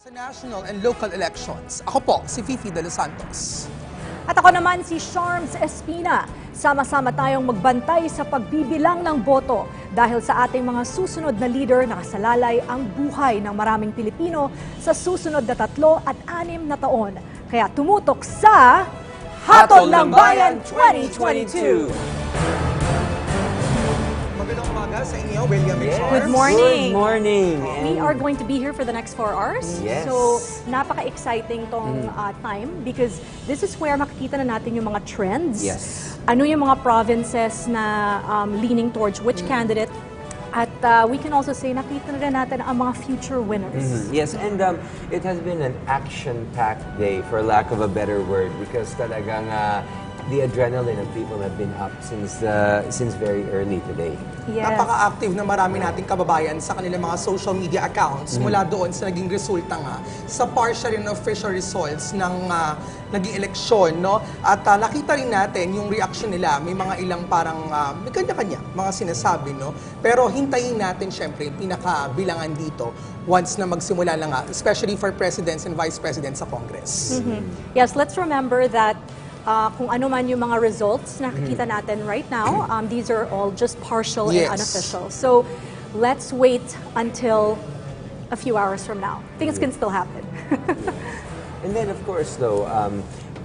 Sa national and local elections, ako po si Fifi de los Santos. At ako naman si Charms Espina. Sama-sama tayong magbantay sa pagbibilang ng boto dahil sa ating mga susunod na leader nakasalalay ang buhay ng maraming Pilipino sa susunod na 3 at 6 na taon. Kaya tumutok sa Hatol ng Bayan 2022! Magandang umaga sa inyo, William and Charms. Good morning. Good morning. We are going to be here for the next 4 hours. Yes. So, napaka-exciting tong time because this is where makikita na natin yung mga trends. Yes. Ano yung mga provinces na leaning towards which candidate. At we can also say, nakita na rin natin ang mga future winners. Yes, and it has been an action-packed day, for lack of a better word, because talagang the adrenaline of people have been up since very early today. Yes. Napaka-active na marami nating kababayan sa kanilang mga social media accounts mula doon sa naging resulta nga sa partial and official results ng naging eleksyon, no? At nakita rin natin yung reaction nila. May mga ilang parang may kanya-kanya mga sinasabi, no? Pero hintayin natin syempre yung pinakabilangan dito once na magsimula lang nga, especially for presidents and vice presidents sa Congress. Yes, let's remember that kung ano man yung mga results na nakikita natin right now, these are all just partial and unofficial. So let's wait until a few hours from now. Things can still happen. And then, of course, though,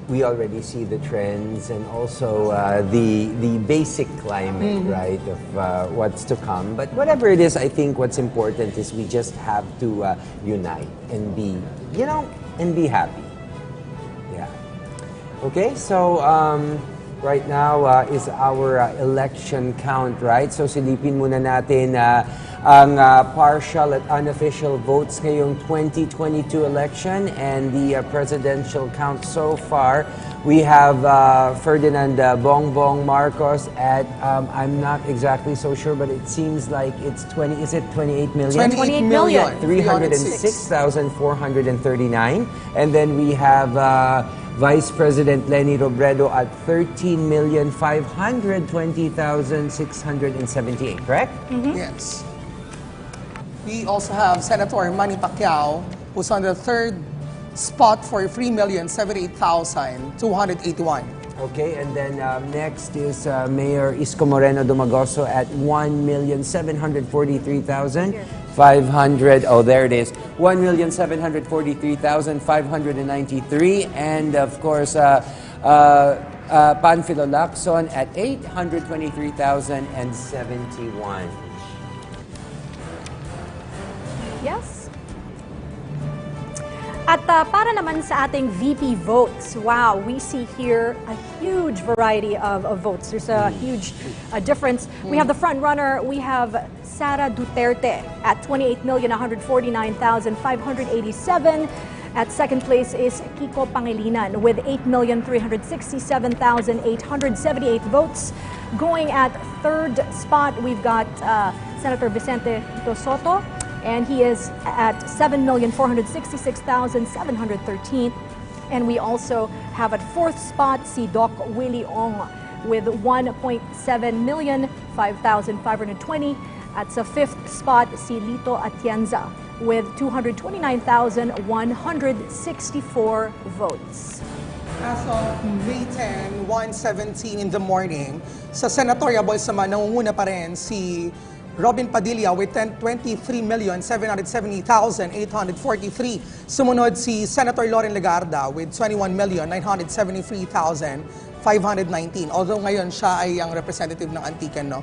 we already see the trends and also the basic climate, right, of what's to come. But whatever it is, I think what's important is we just have to unite and be, and be happy. Yeah. Okay, so right now is our election count, right? So silipin muna natin ang partial at unofficial votes ngayong 2022 election and the presidential count so far. We have Ferdinand Bongbong Marcos at, I'm not exactly so sure, but it seems like it's 28 million? 28 million. 306,439. And then we have Vice President Leni Robredo at 13,520,678, correct? Yes. We also have Senator Manny Pacquiao, who's on the 3rd spot for 3,078,281. Okay, and then next is Mayor Isko Moreno Dumagoso at 1,743,500. Oh, there it is. 1,743,593. And of course, Panfilo Lacson at 823,071. Yes. At para naman sa ating VP votes, wow, we see here a huge variety of votes. There's a huge difference. We have the front runner, we have Sara Duterte at 28,149,587. At second place is Kiko Pangilinan with 8,367,878 votes. Going at third spot, we've got Senator Vicente Soto, and he is at 7,466,713. And we also have at fourth spot si Doc Willie Ong with 1.7 million, 5,520. At sa fifth spot, si Lito Atienza with 229,164 votes. As of May 10, 1:17 in the morning, sa senatorial balls naman, nangunguna pa rin si Robin Padilla with 23,770,843. Sumunod si Senator Loren Legarda with 21,973,519. Although ngayon siya ay ang representative ng Antican, no?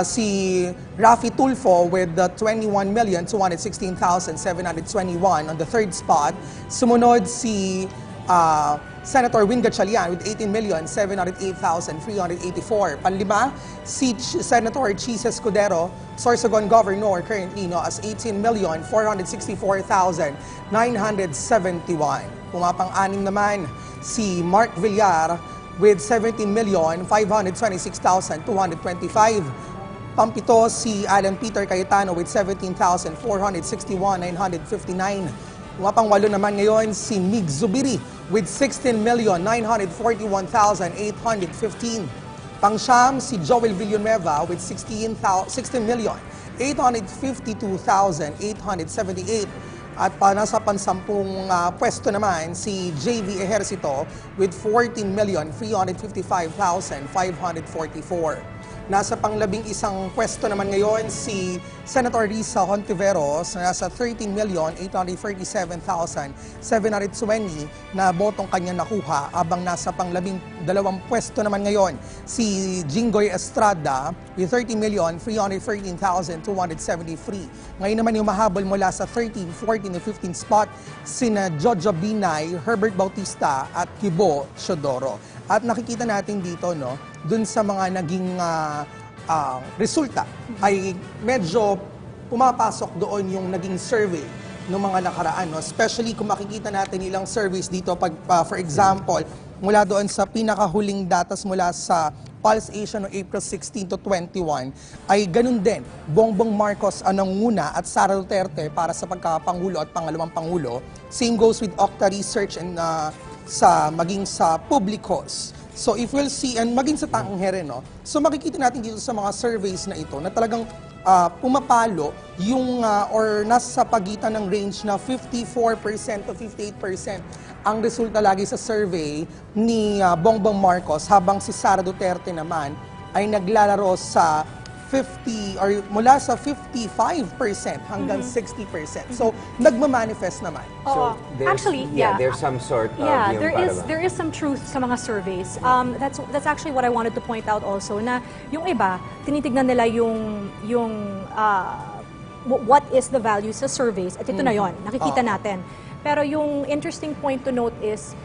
Si Rafi Tulfo with 21,216,721 on the third spot. Sumunod si Senator Win Gatchalian with 18,708,384. Panlima, si Senator Chis Escudero, Sorsogon Governor currently, no, as 18,464,971. Pumapang-anim naman si Mark Villar with 17,526,225. Pampito si Alan Peter Cayetano with 17,461,959. Pumapang-walo naman ngayon si Mig Zubiri with 16,941,815. Pang-siyam si Joel Villanueva with 16,852,878. At nasa pansampung pwesto naman si JV Ejercito with 14,355,544. Nasa panglabing isang pwesto naman ngayon si Senator Risa Hontiveros na nasa 13,837,720 na botong kanya nakuha, habang nasa panglabing dalawang pwesto naman ngayon si Jinggoy Estrada with 30,313,273. Ngayon naman yung mahabol mula sa 13, 14 at 15 spot sina Jojo Binay, Herbert Bautista at Kibo Chodoro. At nakikita natin dito, no, dun sa mga naging resulta ay medyo pumapasok doon yung naging survey ng mga nakaraan, no? Especially kung makikita natin ilang surveys dito, pag, for example, mula doon sa pinakahuling datas mula sa Pulse Asia no April 16 to 21, ay ganun din, Bongbong Marcos ang nanguna at Sara Duterte para sa pagkapangulo at pangalawang pangulo. Same goes with Octa Research and maging sa Publicos. So if we'll see, and maging sa Tanghere, no? So makikita natin dito sa mga surveys na ito na talagang pumapalo yung or nasa pagitan ng range na 54% to 58% ang resulta lagi sa survey ni Bongbong Marcos, habang si Sara Duterte naman ay naglalaro sa 50 or mula sa 55% hanggang 60%. So nagma-manifest naman. So actually, there's some sort of there is some truth sa mga surveys. That's actually what I wanted to point out also, na yung iba tinitignan nila yung what is the value sa surveys, at ito na yon, nakikita natin. Pero yung interesting point to note is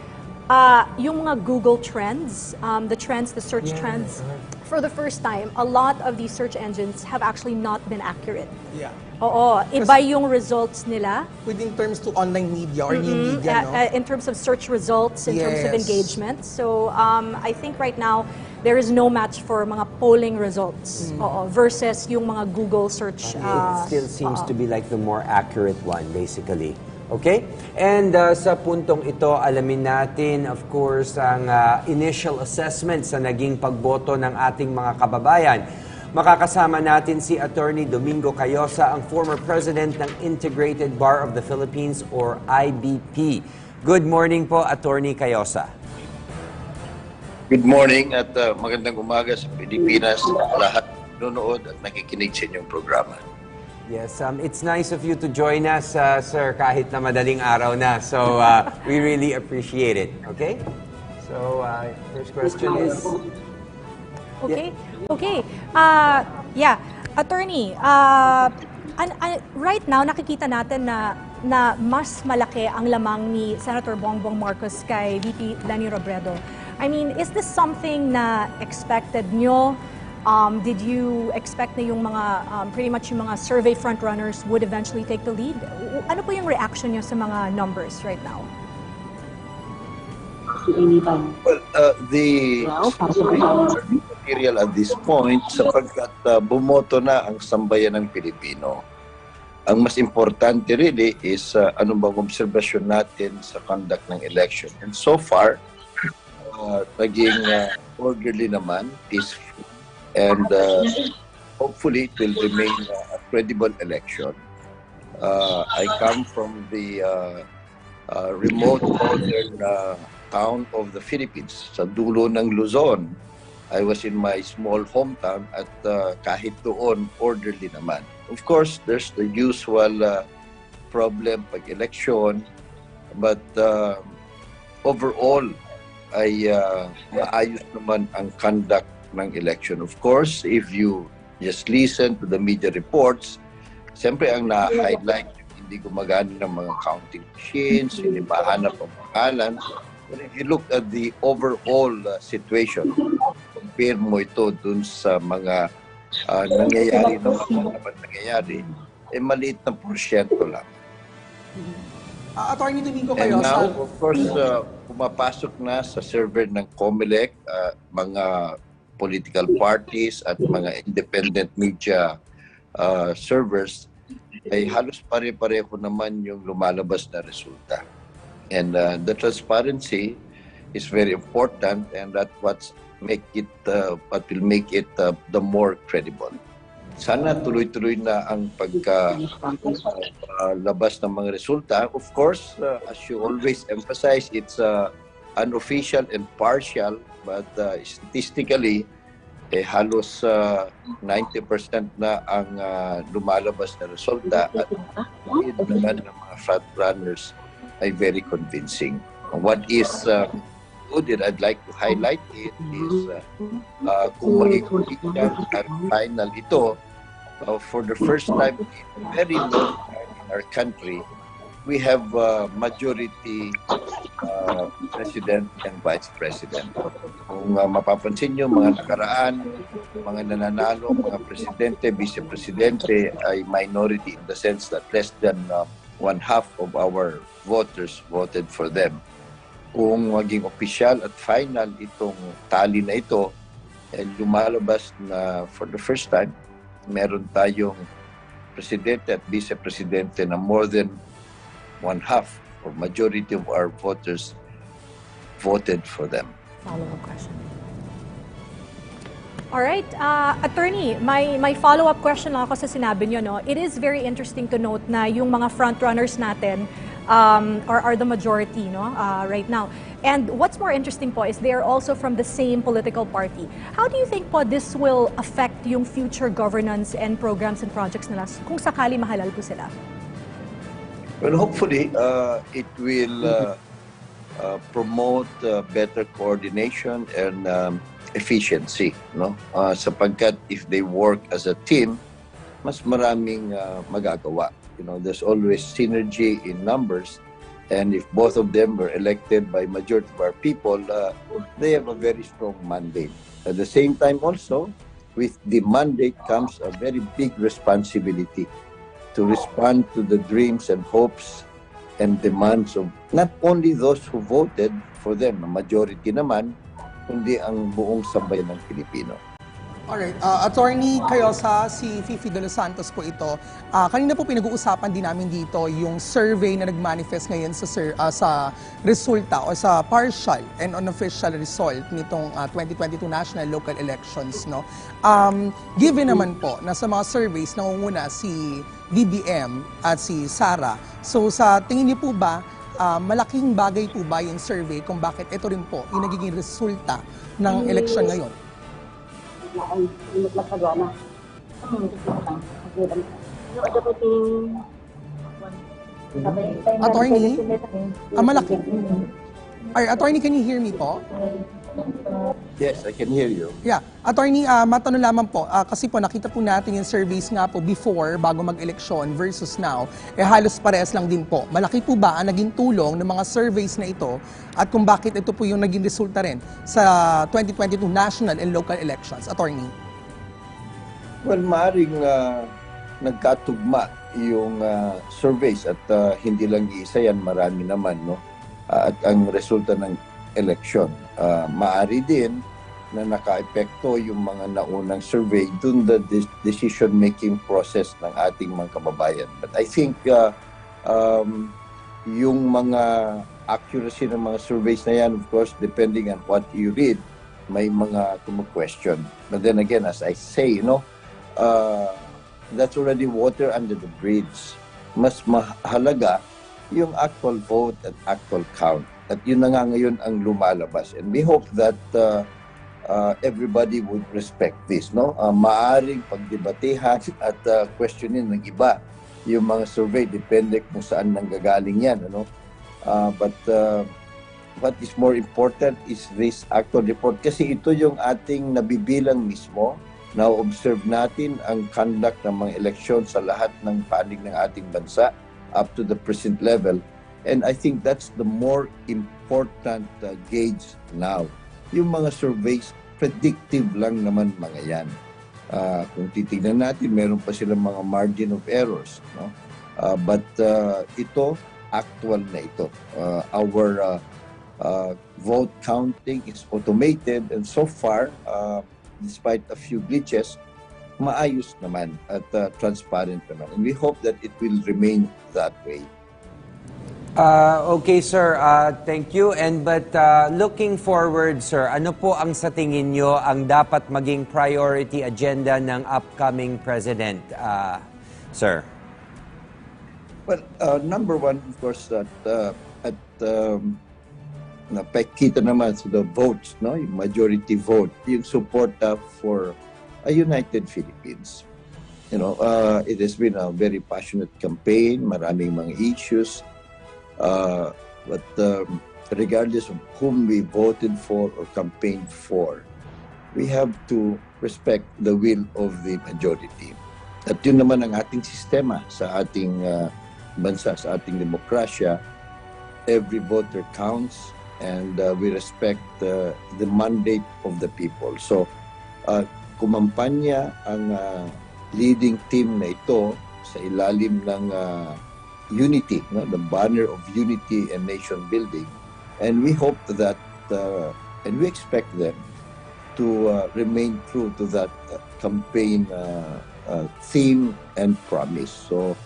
yung mga Google trends, the search trends, for the first time, a lot of these search engines have actually not been accurate. Yeah. Oo, iba yung results nila. Within terms to online media or new media, no? In terms of search results, in terms of engagement. So, I think right now, there is no match for mga polling results versus yung mga Google search. It still seems to be like the more accurate one, basically. Okay? And sa puntong ito, alamin natin, of course, ang initial assessment sa naging pagboto ng ating mga kababayan. Makakasama natin si Attorney Domingo Cayosa, ang former president ng Integrated Bar of the Philippines or IBP. Good morning po, Attorney Cayosa. Good morning at magandang umaga sa Pilipinas, lahat nanonood at nakikinig sa inyong programa. Yes, it's nice of you to join us, sir, kahit na madaling araw na. So, we really appreciate it. Okay? So, first question is... Okay. Attorney, right now, nakikita natin na mas malaki ang lamang ni Senator Bongbong Marcos kay VP Leni Robredo. I mean, is this something na expected nyo? Did you expect na yung mga, pretty much yung mga survey frontrunners would eventually take the lead? Ano po yung reaction nyo sa mga numbers right now? Well, the material at this point, sapagkat bumoto na ang sambayan ng Pilipino. Ang mas importante really is ano bang obserbasyon natin sa conduct ng election. And so far, naging orderly naman, peaceful. And hopefully it will remain a credible election. I come from the remote northern town of the Philippines, sa dulo ng Luzon. I was in my small hometown at kahit doon, orderly naman. Of course, there's the usual problem pag-election, but overall, ay maayos naman ang conduct ng election. Of course, if you just listen to the media reports, siyempre ang na-highlight hindi gumagana ng mga counting machines, hindi mahanap ang pangalan. But if you look at the overall situation, compare mo ito dun sa mga nangyayari na dapat nangyayari, maliit na porsyento lang. Attorney Domingo And Cayosa. now, of course, pumapasok na sa server ng COMELEC, mga political parties at mga independent media servers, ay halos pare-pareho naman yung lumalabas na resulta. And the transparency is very important, and that's what will make it the more credible. sana tuloy-tuloy na ang labas ng mga resulta. Of course, as you always emphasize, it's unofficial and partial, but statistically, halos 90% na ang lumalabas na resulta at yun naman ng mga front runners ay very convincing. What is good that I'd like to highlight it is kung mag-ikutin ang final ito, for the first time in very long time in our country, we have majority president and vice president. Kung mapapansin nyo, mga nakaraan, mga nananalo, mga presidente, vice-presidente ay minority in the sense that less than one-half of our voters voted for them. Kung maging opisyal at final itong tally na ito, lumalabas na for the first time, meron tayong presidente at vice-presidente na more than one-half or majority of our voters voted for them. Follow-up question. All right, Attorney, may follow-up question lang ako sa sinabi niyo, no? It is very interesting to note na yung mga front-runners natin are the majority, no, right now. And what's more interesting po is they are also from the same political party. How do you think po this will affect yung future governance and programs and projects nila kung sakali mahalal po sila? Well, hopefully, it will promote better coordination and efficiency, no? Sapagkat if they work as a team, mas maraming magagawa. You know, there's always synergy in numbers, and if both of them were elected by majority of our people, they have a very strong mandate. At the same time also, with the mandate comes a very big responsibility to respond to the dreams and hopes and demands of not only those who voted for them, a majority naman, kundi ang buong sambayan ng Pilipino. Alright, Attorney Cayosa, si Fifi de los Santos po ito. Kanina po pinag-uusapan din namin dito yung survey na nag-manifest ngayon sa resulta o sa partial and unofficial result nitong 2022 national local elections, no. Given naman po na sa mga surveys nangunguna si BBM at si Sara. So sa tingin niyo po ba malaking bagay po ba yung survey kung bakit ito rin po yung nagiging resulta ng eleksyon ngayon? Attorney, malaki. Attorney, can you hear me po? Yes, I can hear you. Yeah. Attorney, matanong lamang po, kasi po nakita po natin yung surveys nga po before, bago mag-eleksyon versus now, halos parehas lang din po. Malaki po ba ang naging tulong ng mga surveys na ito at kung bakit ito po yung naging resulta rin sa 2022 national and local elections? Attorney? Well, maaaring nagkatugma yung surveys at hindi lang isa yan, marami naman, no? At ang resulta ng eleksyon. Maari din na naka-epekto yung mga naunang survey dun the decision-making process ng ating mga kababayan. But I think yung mga accuracy ng mga surveys na yan, of course, depending on what you read, may mga question. But then again, as I say, you know, that's already water under the bridge. Mas mahalaga yung actual vote at actual count. At yun na nga ngayon ang lumalabas. And we hope that everybody would respect this, no? Maaring pagdebatehan at questionin ng iba yung mga survey, depende kung saan nanggagaling yan, ano? But what is more important is this actual report. Kasi ito yung ating nabibilang mismo. Na-observe natin ang conduct ng mga eleksyon sa lahat ng panig ng ating bansa up to the present level. And I think that's the more important gauge now. Yung mga surveys, predictive lang naman mga yan. Kung titignan natin, meron pa silang mga margin of errors, no? But ito, actual na ito. Our vote counting is automated, and so far, despite a few glitches, maayos naman at transparent naman. And we hope that it will remain that way. Okay, sir. Thank you. But looking forward, sir, ano po ang sa tingin nyo ang dapat maging priority agenda ng upcoming president, sir? Well, number one, of course, that napakita naman sa the votes, no? Yung majority vote, yung support for a united Philippines. You know, it has been a very passionate campaign, maraming mga issues. But regardless of whom we voted for or campaigned for, we have to respect the will of the majority. At yun naman ang ating sistema sa ating bansa, sa ating demokrasya. Every voter counts and we respect the mandate of the people. So, kumampanya ang leading team na ito sa ilalim ng unity, no? The banner of unity and nation building, and we hope that and we expect them to remain true to that campaign theme and promise. So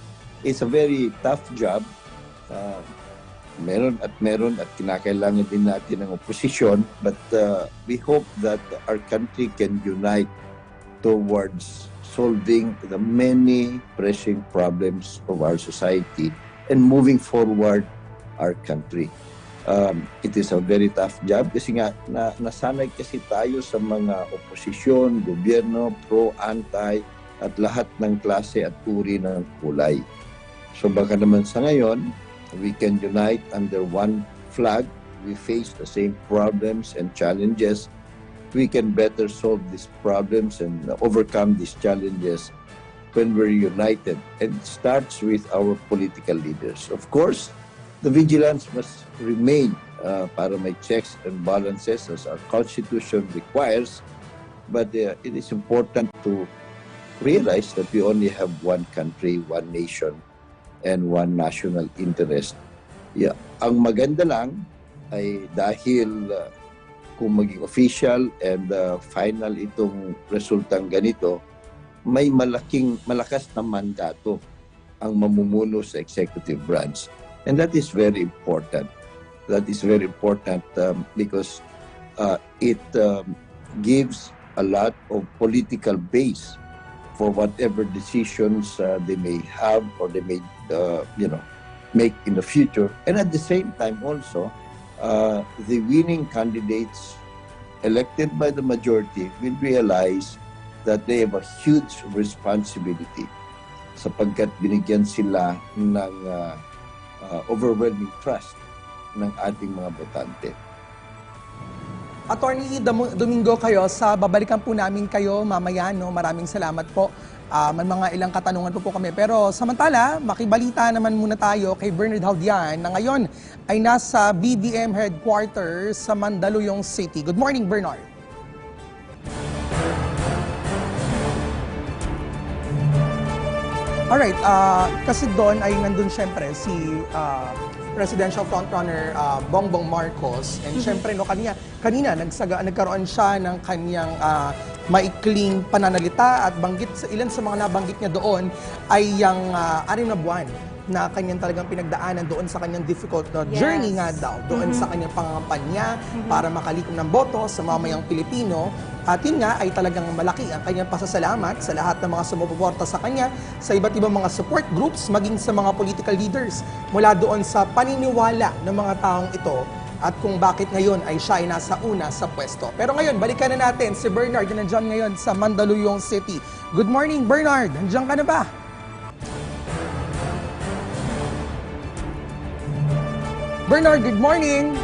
it's a very tough job. Meron at kinakailangan din natin ng oposisyon, but we hope that our country can unite towards solving the many pressing problems of our society and moving forward our country. It is a very tough job kasi nga nasanay kasi tayo sa mga oposisyon, gobyerno, pro, anti, at lahat ng klase at uri ng kulay. So baka naman sa ngayon, we can unite under one flag. We face the same problems and challenges. We can better solve these problems and overcome these challenges when we're united. And it starts with our political leaders. Of course, the vigilance must remain para may checks and balances as our Constitution requires. But it is important to realize that we only have one country, one nation, and one national interest. Yeah. Ang maganda lang ay dahil kung maging official and final itong resultang ganito, may malakas na mandato ang mamumuno sa executive branch. And that is very important. That is very important because it gives a lot of political base for whatever decisions they may have or they may, make in the future. And at the same time also, the winning candidates elected by the majority will realize that they have a huge responsibility sapagkat binigyan sila ng overwhelming trust ng ating mga botante. Attorney Domingo kayo, sa babalikan po namin kayo mamaya, no? Maraming salamat po. May mga ilang katanungan po kami. Pero samantala, makibalita naman muna tayo kay Bernard Haldian na ngayon ay nasa BBM headquarters sa Mandaluyong City. Good morning, Bernard. Alright, kasi doon ay nandun syempre si presidential frontrunner Bongbong Marcos. And syempre, no, kanina nagkaroon siya ng kanyang maikling pananalita at ilan sa mga nabanggit niya doon ay yung 6 na buwan na kanyang talagang pinagdaanan doon sa kanyang difficult journey nga daw, doon sa kanyang pangangampanya para makalikom ng boto sa mamayang Pilipino. At yun nga ay talagang malaki ang kanyang pasasalamat sa lahat ng mga sumuporta sa kanya, sa iba't ibang mga support groups, maging sa mga political leaders mula doon sa paniniwala ng mga taong ito at kung bakit ngayon ay siya ay nasa una sa pwesto. Pero ngayon, balikan na natin si Bernard na nandiyan ngayon sa Mandaluyong City. Good morning, Bernard! Nandiyan ka na ba? Bernard, good morning!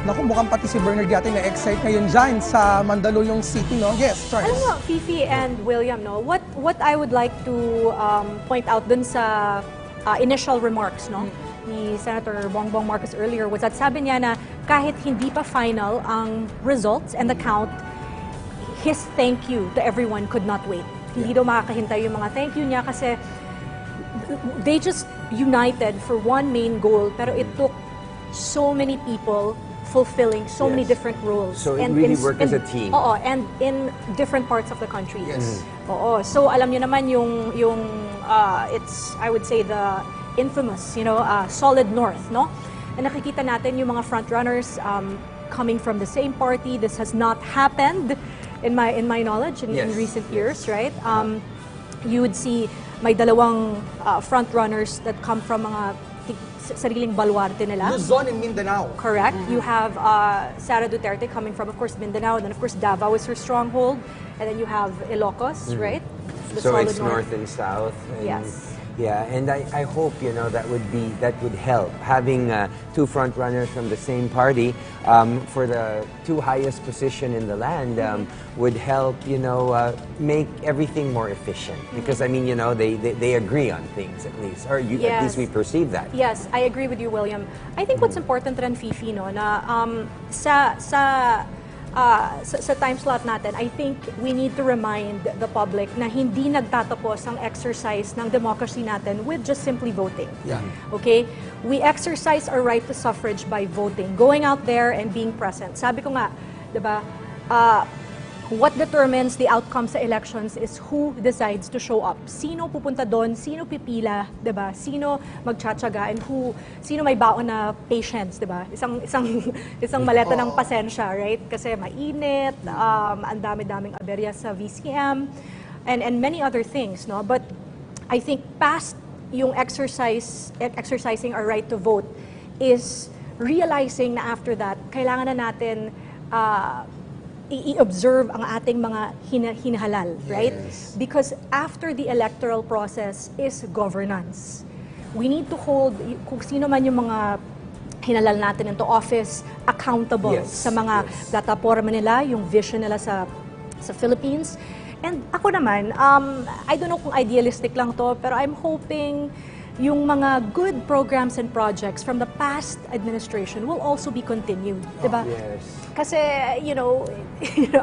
Naku, mukhang pati si Bernard yata na-excite ngayon dyan sa Mandaluyong City, no? Yes, Charles. Alam mo, Fifi and William, no? What I would like to point out dun sa initial remarks, no? Ni Senator Bongbong Marcos earlier was that sabi niya na kahit hindi pa final ang results and the count, his thank you to everyone could not wait. Hindi daw makakahintay yung mga thank you niya kasi they just united for one main goal, pero it took so many people fulfilling so many different roles. So it really worked as a team. Oo, and in different parts of the country. Yes. Oo, so alam niyo naman yung it's, I would say, the infamous, solid north, no? And nakikita natin yung mga frontrunners coming from the same party. This has not happened in my knowledge in recent years, right? You would see may dalawang frontrunners that come from mga sariling baluarte nila. Luzon and Mindanao. Correct. You have Sara Duterte coming from, of course, Mindanao, and then, of course, Davao is her stronghold. And then you have Ilocos, right? The So solid it's north and south. And yes. Yeah, and I hope, that would help. Having two front runners from the same party for the two highest position in the land would help, make everything more efficient. Because, they agree on things at least. Or at least we perceive that. Yes, I agree with you, William. I think what's important rin, Fifi, no, na sa time slot natin, I think we need to remind the public na hindi nagtatapos ang exercise ng democracy natin with just simply voting. Yeah. Okay? We exercise our right to suffrage by voting, going out there and being present. Sabi ko nga, 'di ba? What determines the outcome sa elections is who decides to show up. Sino pupunta doon, sino pipila, 'di ba? Sino magtsatsaga, and sino may baon na patience, 'di ba? Isang maleta ng pasensya, right? Kasi mainit, ang dami-daming aberya sa VCM and many other things, no? But I think past yung exercising our right to vote is realizing na after that, kailangan na natin i-observe ang ating mga hinahalal, right? Yes. Because after the electoral process is governance. We need to hold kung sino man yung mga hinalal natin into office accountable sa mga plataforma nila, yung vision nila sa Philippines. And ako naman, I don't know kung idealistic lang to, pero I'm hoping yung mga good programs and projects from the past administration will also be continued, diba? Yes. Kasi,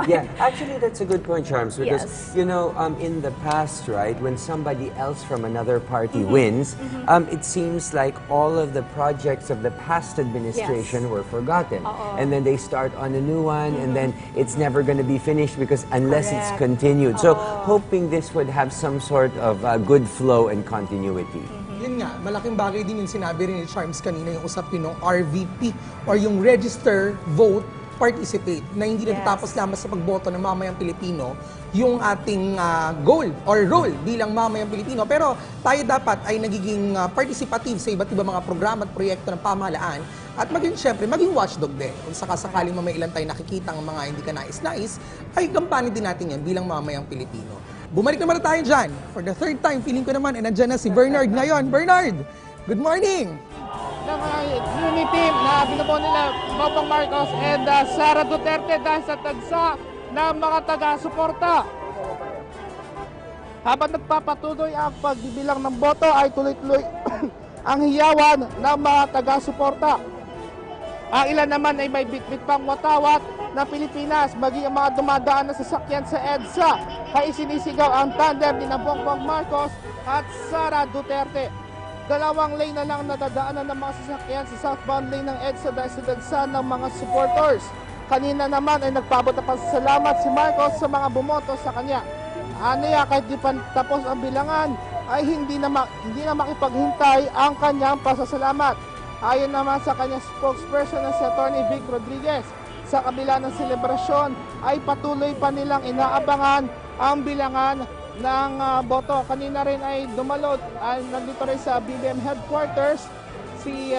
Yeah, actually that's a good point, Charms, because, in the past, right, when somebody else from another party wins, it seems like all of the projects of the past administration were forgotten. And then they start on a new one, and then it's never going to be finished because unless it's continued. So, hoping this would have some sort of good flow and continuity. Yun nga, malaking bagay din yung sinabi rin ni Charms kanina, yung usapin ng RVP or yung register, vote, participate, na hindi natatapos lamang sa pagboto ng mamayang Pilipino yung ating goal or role bilang mamayang Pilipino. Pero tayo dapat ay nagiging participative sa iba't ibang mga programa at proyekto ng pamahalaan at maging watchdog din. Kung sakasakaling mamailan tayo nakikita ng mga hindi ka nais-nais, ay gampanin din natin yan bilang mamayang Pilipino. Bumalik naman na tayo dyan. For the third time, feeling ko naman, nandyan na si Bernard ngayon. Bernard, good morning! Ng mga unity na binubuo nila Bongbong Marcos and Sara Duterte dahil sa tagsa ng mga taga-suporta. Habang nagpapatuloy ang pagbibilang ng boto ay tuloy-tuloy ang hiyawan ng mga taga-suporta. Ang ilan naman ay may bitbit pang watawat na Pilipinas, maging ang mga dumadaan na sasakyan sa EDSA ay isinisigaw ang tandem ni Bongbong Marcos at Sara Duterte. Dalawang lane na lang nadadaanan ng mga sasakyan sa southbound lane ng EDSA dahil sa dagsa ng mga supporters. Kanina naman ay nagpabot ng pasasalamat si Marcos sa mga bumoto sa kanya. Aniya, kahit di pa tapos ang bilangan ay hindi na makipaghintay ang kanyang pasasalamat. Ayon naman sa kanyang spokesperson na si Atty. Vic Rodriguez, sa kabila ng selebrasyon ay patuloy pa nilang inaabangan ang bilangan ng boto. Kanina rin ay dumalo, nandito rin sa BBM headquarters si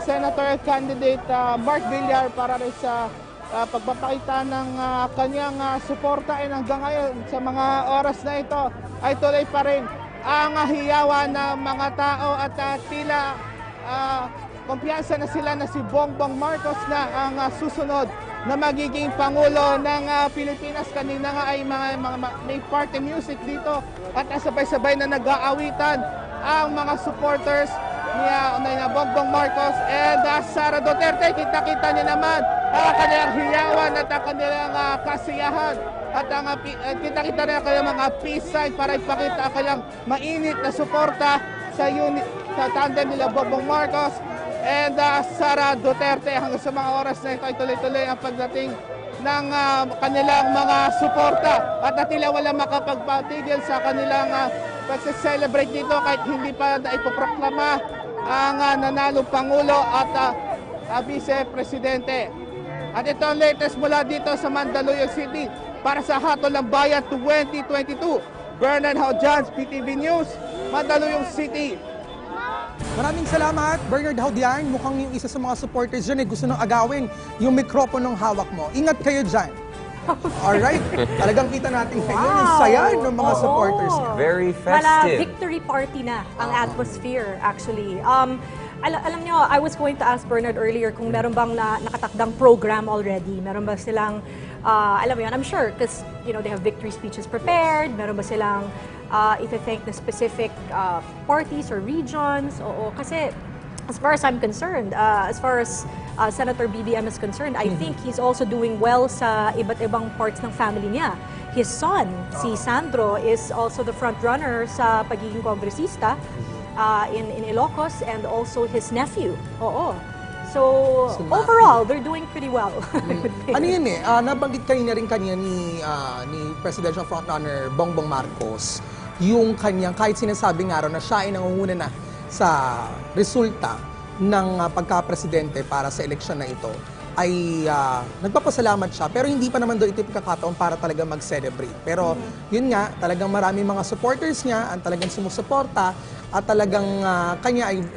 Senator candidate Mark Villar para rin sa pagpapakita ng kanyang suporta, and hanggang ngayon sa mga oras na ito ay tuloy pa rin ang hiyawan ng mga tao at tila kumpiyansa na sila na si Bongbong Marcos na ang susunod na magiging Pangulo ng Pilipinas. Kanina nga ay may party music dito at sabay-sabay na nag-aawitan ang mga supporters ni Bongbong Marcos and Sara Duterte. Kita-kita niyo naman ang kanilang hiyawan at ang kanilang kasiyahan at kita-kita rin ang kanilang mga peace sign para ipakita ang kanilang mainit na suporta sa tandem nila Bongbong Marcos and Sara Duterte. Hanggang sa mga oras na ito ay tuloy-tuloy ang pagdating ng kanilang mga suporta at tila wala makapagpatigil sa kanilang pagse-celebrate dito kahit hindi pa naipoproklama ang nanalong Pangulo at Vice-Presidente. At ito ang latest mula dito sa Mandaluyong City para sa Hatol ng Bayan 2022. Bernard Haujans, PTV News, Mandaluyong City. Maraming salamat, Bernard Haudian. Mukhang yung isa sa mga supporters dyan gusto nang agawin yung mikroponong hawak mo. Ingat kayo dyan. Alright, talagang kita natin ngayon yung saya ng mga supporters. Very Wala, festive. victory party na ang atmosphere actually. Alam nyo, I was going to ask Bernard earlier kung meron bang nakatakdang program already. Meron ba silang, alam mo yun, I'm sure, because you know, they have victory speeches prepared. Meron ba silang i-thank na specific parties or regions? Oo, kasi as far as I'm concerned, as far as Senator BBM is concerned, I think he's also doing well sa iba't ibang parts ng family niya. His son, si Sandro, is also the front runner sa pagiging kongresista in Ilocos, and also his nephew. Oo. So, overall, they're doing pretty well. Ano yun nabanggit kanina rin kanya ni Presidential Frontrunner Bongbong Marcos, yung kanyang, kahit sinasabi nga raw na siya ay nangunguna na sa resulta ng pagka-presidente para sa eleksyon na ito, ay nagpapasalamat siya. Pero hindi pa naman doon ito pagkakataon para talaga mag-celebrate. Pero yun nga, talagang maraming mga supporters niya ang talagang sumusuporta at talagang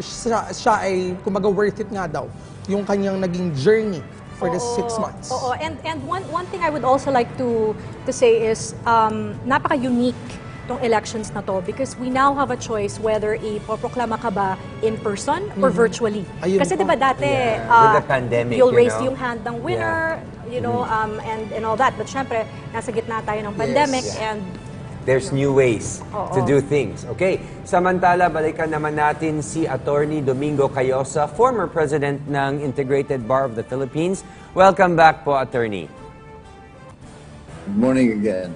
siya ay kumaga worth it nga daw yung kanyang naging journey for the 6 months. Oo, and one thing I would also like to say is napaka-unique tong elections na to because we now have a choice whether ipoproklama ka ba in person or virtually. Ayun Kasi po. diba dati, With the pandemic, you'll you raise know? yung hand ng winner, you know, and all that. But syempre, nasa gitna tayo ng pandemic and There's new ways to Oo. do things. Okay, samantala, balikan naman natin si Attorney Domingo Cayosa, former President ng Integrated Bar of the Philippines. Welcome back po, Attorney. Good morning again.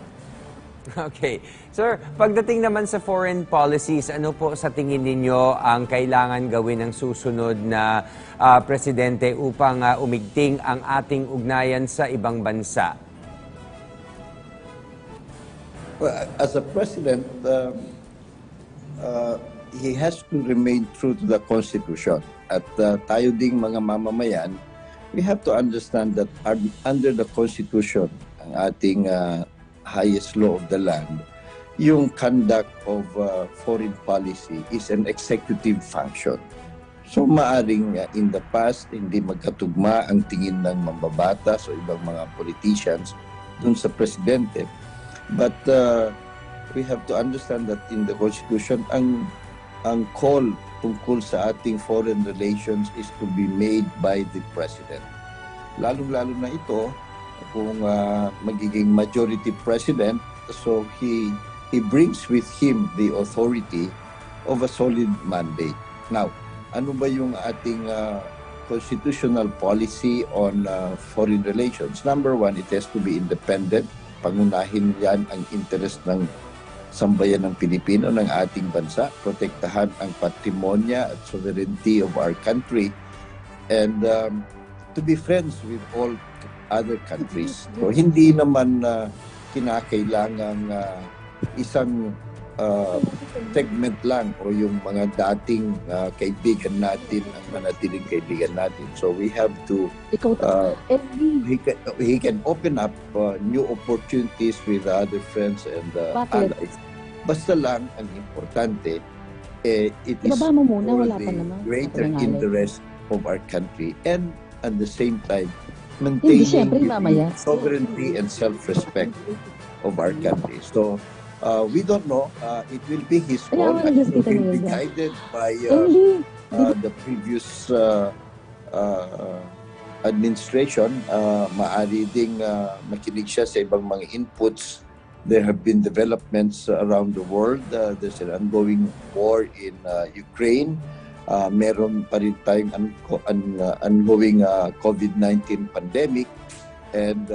Okay. Sir, pagdating naman sa foreign policies, ano po sa tingin ninyo ang kailangan gawin ng susunod na presidente upang umigting ang ating ugnayan sa ibang bansa? Well, as a president, he has to remain true to the Constitution. At tayo ding mga mamamayan, we have to understand that under the Constitution, ang ating highest law of the land, yung conduct of foreign policy is an executive function. So maaring in the past, hindi magkatugma ang tingin ng mambabatas o ibang mga politicians dun sa presidente. But we have to understand that in the Constitution, ang call tungkol sa ating foreign relations is to be made by the President. Lalong-lalo na ito kung magiging majority president, so he brings with him the authority of a solid mandate. Now, ano ba yung ating constitutional policy on foreign relations? Number one, it has to be independent. Pangunahin yan ang interest ng sambayan ng Pilipino, ng ating bansa. Protektahan ang patrimonya at sovereignty of our country. And to be friends with all other countries. So hindi naman kinakailangang isang segment lang o yung mga dating kaibigan natin ang manatiling kaibigan natin. So we have to he can open up new opportunities with other friends and allies. Basta lang ang importante it is for the greater interest of our country and at the same time maintaining the sovereignty and self-respect of our country. So we don't know. It will be his call. I think he will be guided by the previous administration. Maari ding makinig siya sa ibang mga inputs. There have been developments around the world. There's an ongoing war in Ukraine. Meron pa rin tayong ongoing COVID-19 pandemic. And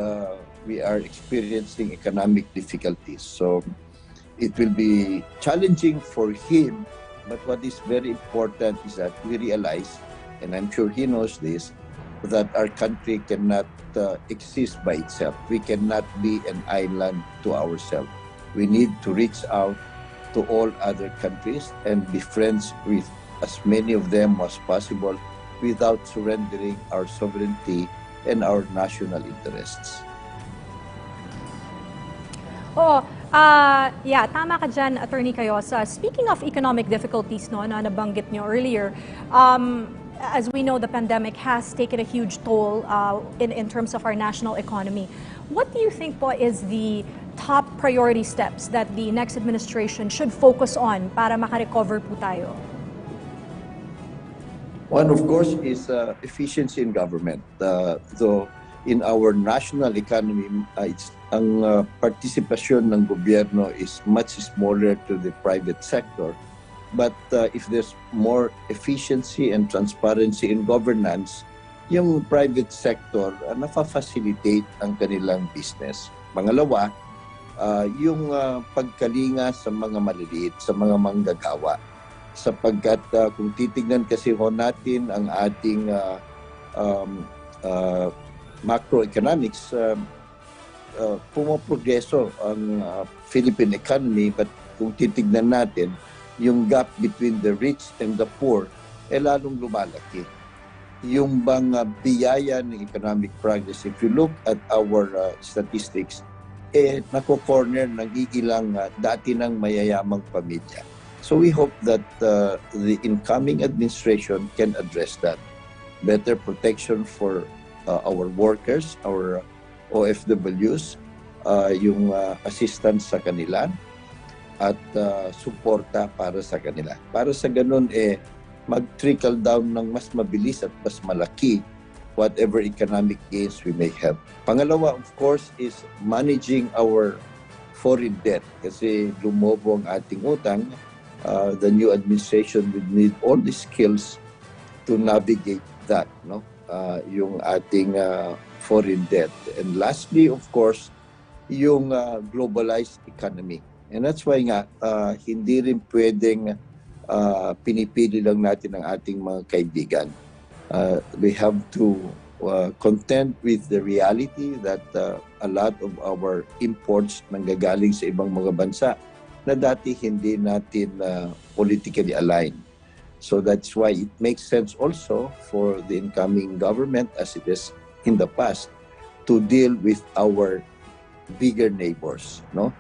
we are experiencing economic difficulties. So it will be challenging for him, but what is very important is that we realize, and I'm sure he knows this, that our country cannot exist by itself. We cannot be an island to ourselves. We need to reach out to all other countries and be friends with as many of them as possible without surrendering our sovereignty and our national interests. Yeah, tama ka dyan, Attorney Cayosa. Speaking of economic difficulties, no, na nabanggit nyo earlier, as we know, the pandemic has taken a huge toll in terms of our national economy. What do you think po is the top priority steps that the next administration should focus on para makarecover po tayo? One, of course, is efficiency in government. Though in our national economy, ang partisipasyon ng gobyerno is much smaller to the private sector. But if there's more efficiency and transparency in governance, yung private sector nafa-facilitate ang kanilang business. Pangalawa, yung pagkalinga sa mga maliliit, sa mga manggagawa. Sapagkat kung titignan kasi ho natin ang ating macroeconomics, pumoprogreso ang Philippine economy, but kung titignan natin, yung gap between the rich and the poor, lalong lumalaki. Yung bang biyaya ng economic progress, if you look at our statistics, nako-corner ng ilang dati ng mayayamang pamilya. So we hope that the incoming administration can address that. Better protection for our workers, our OFWs, yung assistance sa kanila, at suporta para sa kanila. Para sa ganun, mag-trickle down ng mas mabilis at mas malaki whatever economic gains we may have. Pangalawa, of course, is managing our foreign debt. Kasi lumobo ang ating utang, the new administration would need all the skills to navigate that, no? Yung ating foreign debt. And lastly, of course, yung globalized economy. And that's why nga, hindi rin pwedeng pinipili lang natin ang ating mga kaibigan. We have to contend with the reality that a lot of our imports nanggagaling sa ibang mga bansa na dati hindi natin politically aligned. So that's why it makes sense also for the incoming government, as it is in the past, to deal with our bigger neighbors, no?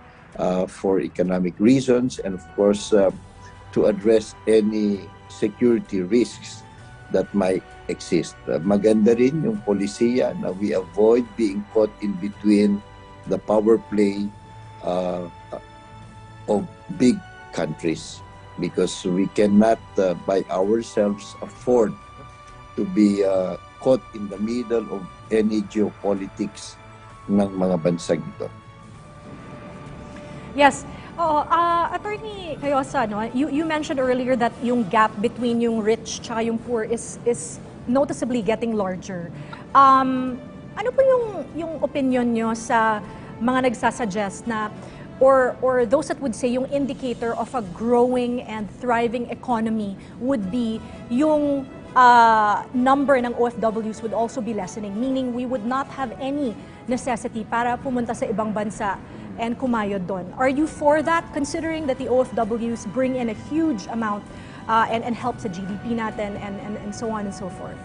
For economic reasons, and of course to address any security risks that might exist. Maganda rin yung polisiya na we avoid being caught in between the power play of big countries, because we cannot by ourselves afford to be caught in the middle of any geopolitics ng mga bansang ito. Yes. Attorney Cayosa, no, you mentioned earlier that yung gap between yung rich tsaka yung poor is noticeably getting larger. Ano po yung opinion nyo sa mga nagsasuggest na or those that would say yung indicator of a growing and thriving economy would be yung number ng OFWs would also be lessening, meaning we would not have any necessity para pumunta sa ibang bansa and kumayod doon. Are you for that, considering that the OFWs bring in a huge amount and help sa GDP natin and so on and so forth?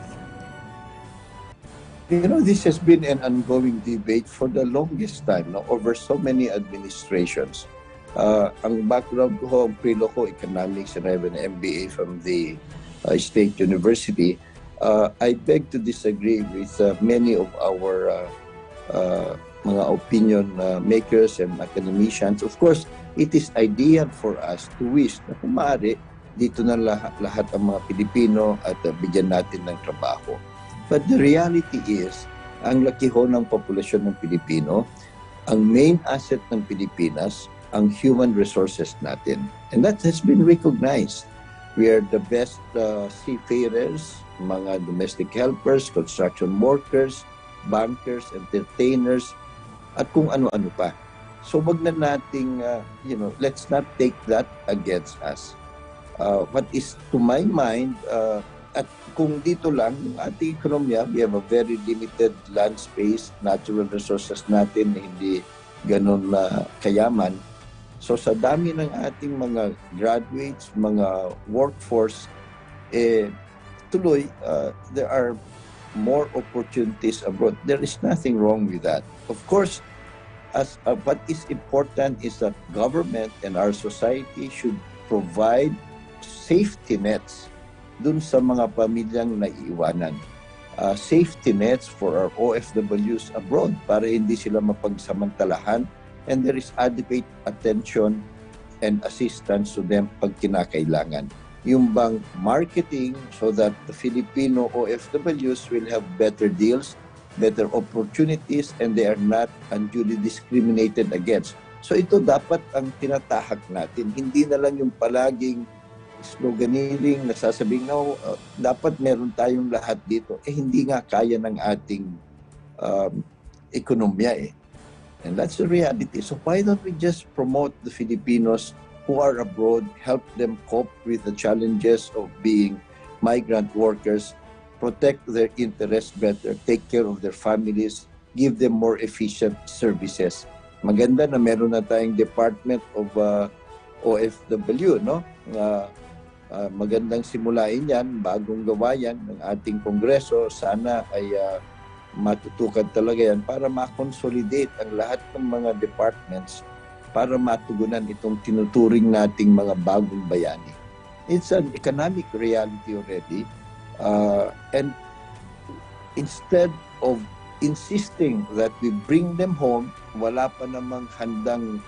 You know, this has been an ongoing debate for the longest time, no? Over so many administrations. Ang background ko, ang prelo ko, economics, and I have an MBA from the State University. I beg to disagree with many of our mga opinion makers and academicians. Of course, it is ideal for us to wish na kung maaari, dito na lahat ang mga Pilipino at bigyan natin ng trabaho. But the reality is, ang laki ho ng populasyon ng Pilipino, ang main asset ng Pilipinas, ang human resources natin. And that has been recognized. We are the best seafarers, mga domestic helpers, construction workers, bankers, entertainers, at kung ano-ano pa. So wag na nating, let's not take that against us. What is to my mind, at kung dito lang, yung ating ekonomiya, we have a very limited land space, natural resources natin na hindi ganun kayaman. So sa dami ng ating mga graduates, mga workforce, there are more opportunities abroad. There is nothing wrong with that. Of course, what is important is that government and our society should provide safety nets dun sa mga pamilyang naiiwanan. Safety nets for our OFWs abroad para hindi sila mapagsamantalahan, and there is adequate attention and assistance to them pag kinakailangan. Yung bang marketing so that the Filipino OFWs will have better deals, better opportunities, and they are not unduly discriminated against. So ito dapat ang tinatahak natin. Hindi na lang yung palaging sloganeering, nasasabing, no, dapat meron tayong lahat dito. Hindi nga kaya ng ating ekonomiya eh. And that's the reality. So why don't we just promote the Filipinos who are abroad, help them cope with the challenges of being migrant workers, protect their interests better, take care of their families, give them more efficient services. Maganda na meron na tayong Department of OFW, no? Magandang simulain yan, bagong gawa yan ng ating Kongreso. Sana ay matutukan talaga yan para ma-consolidate ang lahat ng mga departments para matugunan itong tinuturing nating mga bagong bayani. It's an economic reality already. And instead of insisting that we bring them home, wala pa namang handang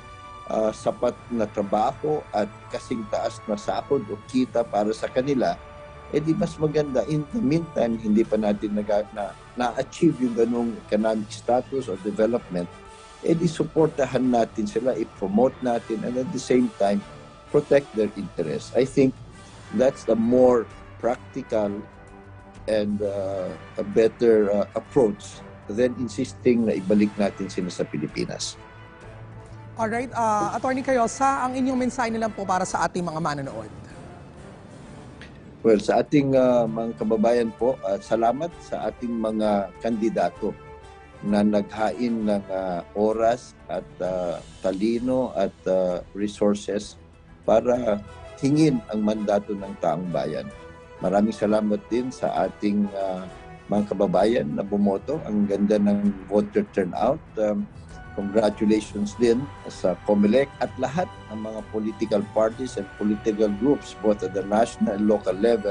sapat na trabaho at kasing taas na sahod o kita para sa kanila, di mas maganda. In the meantime, hindi pa natin na-achieve yung ganong economic status or development, di supportahan natin sila, i-promote natin, and at the same time, protect their interests. I think that's the more practical and a better approach than insisting na ibalik natin sila sa Pilipinas. Alright, Attorney Cayosa, ang inyong mensahe nilang po para sa ating mga manonood. Well, sa ating mga kababayan po, salamat sa ating mga kandidato na naghain ng oras at talino at resources para hingin ang mandato ng taong bayan. Maraming salamat din sa ating mga kababayan na bumoto. Ang ganda ng voter turnout. Congratulations din sa COMELEC at lahat ng mga political parties and political groups both at the national and local level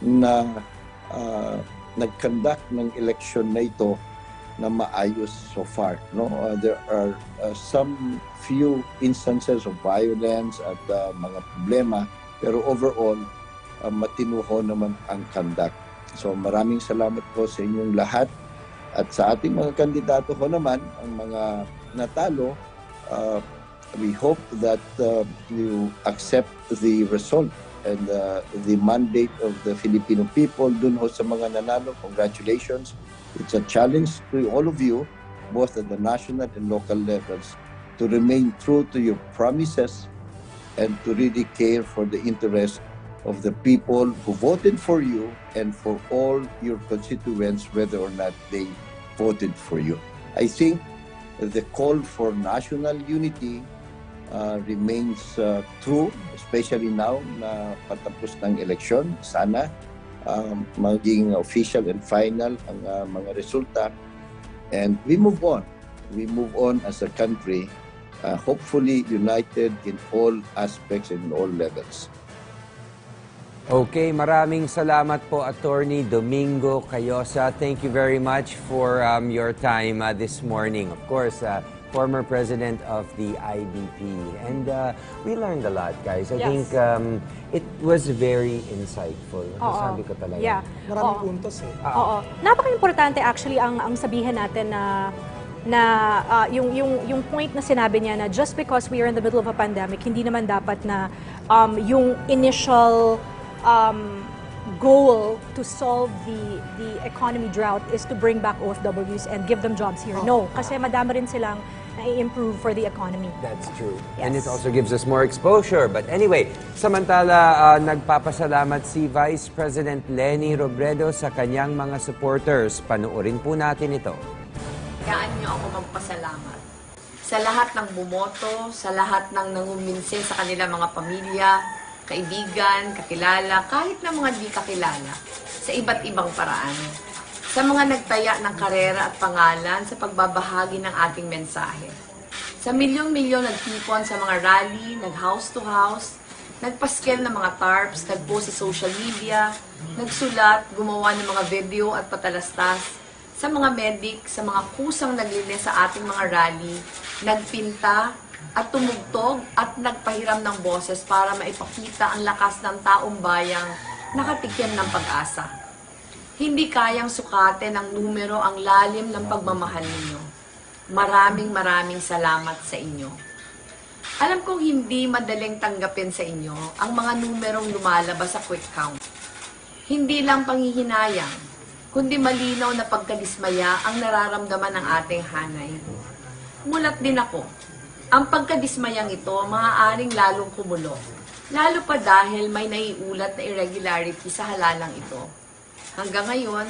na nag-conduct ng election na ito na maayos so far. No? There are some few instances of violence at mga problema, pero overall, matinuho naman ang conduct. So maraming salamat po sa inyong lahat. At sa ating mga kandidato ho naman, ang mga natalo, we hope that you accept the result and the mandate of the Filipino people. Dun ho sa mga nanalo, congratulations. It's a challenge to all of you, both at the national and local levels, to remain true to your promises and to really care for the interests of the people who voted for you and for all your constituents, whether or not they voted for you. I think the call for national unity remains true, especially now na patapos ng eleksyon. Sana maging official and final ang mga resulta. And we move on. We move on as a country, hopefully united in all aspects and in all levels. Okay, maraming salamat po, Attorney Domingo Cayosa. Thank you very much for your time this morning. Of course, former president of the IDP. And we learned a lot, guys. I think it was very insightful. Sabi ko talaga. Yeah. Maraming puntos eh. Oo. Napaka-importante actually ang sabihin natin na yung point na sinabi niya na just because we are in the middle of a pandemic, hindi naman dapat na yung initial goal to solve the economy drought is to bring back OFWs and give them jobs here. No, kasi madami rin silang na-improve for the economy. That's true. Yes. And it also gives us more exposure. But anyway, samantala, nagpapasalamat si Vice President Leni Robredo sa kanyang mga supporters. Panoorin po natin ito. Kayaan niyo ako magpasalamat sa lahat ng bumoto, sa lahat ng nanguminse sa kanilang mga pamilya, kaibigan, kakilala, kahit na mga di kakilala, sa iba't ibang paraan. Sa mga nagtaya ng karera at pangalan sa pagbabahagi ng ating mensahe. Sa milyong-milyon nagtipon sa mga rally, nag-house to house, nagpaskel ng mga tarps, nag-post sa social media, nagsulat, gumawa ng mga video at patalastas, sa mga medic, sa mga kusang naglinis sa ating mga rally, nagpinta at tumugtog at nagpahiram ng boses para maipakita ang lakas ng taong bayang nakatikim ng pag-asa. Hindi kayang sukatin ng numero ang lalim ng pagmamahal ninyo. Maraming salamat sa inyo. Alam kong hindi madaling tanggapin sa inyo ang mga numerong lumalabas sa quick count. Hindi lang panghihinayang, kundi malinaw na pagkadismaya ang nararamdaman ng ating hanay. Mulat din ako. Ang pagkadismayang ito maaaring lalong kumulo, lalo pa dahil may naiulat na irregularity sa halalang ito. Hanggang ngayon,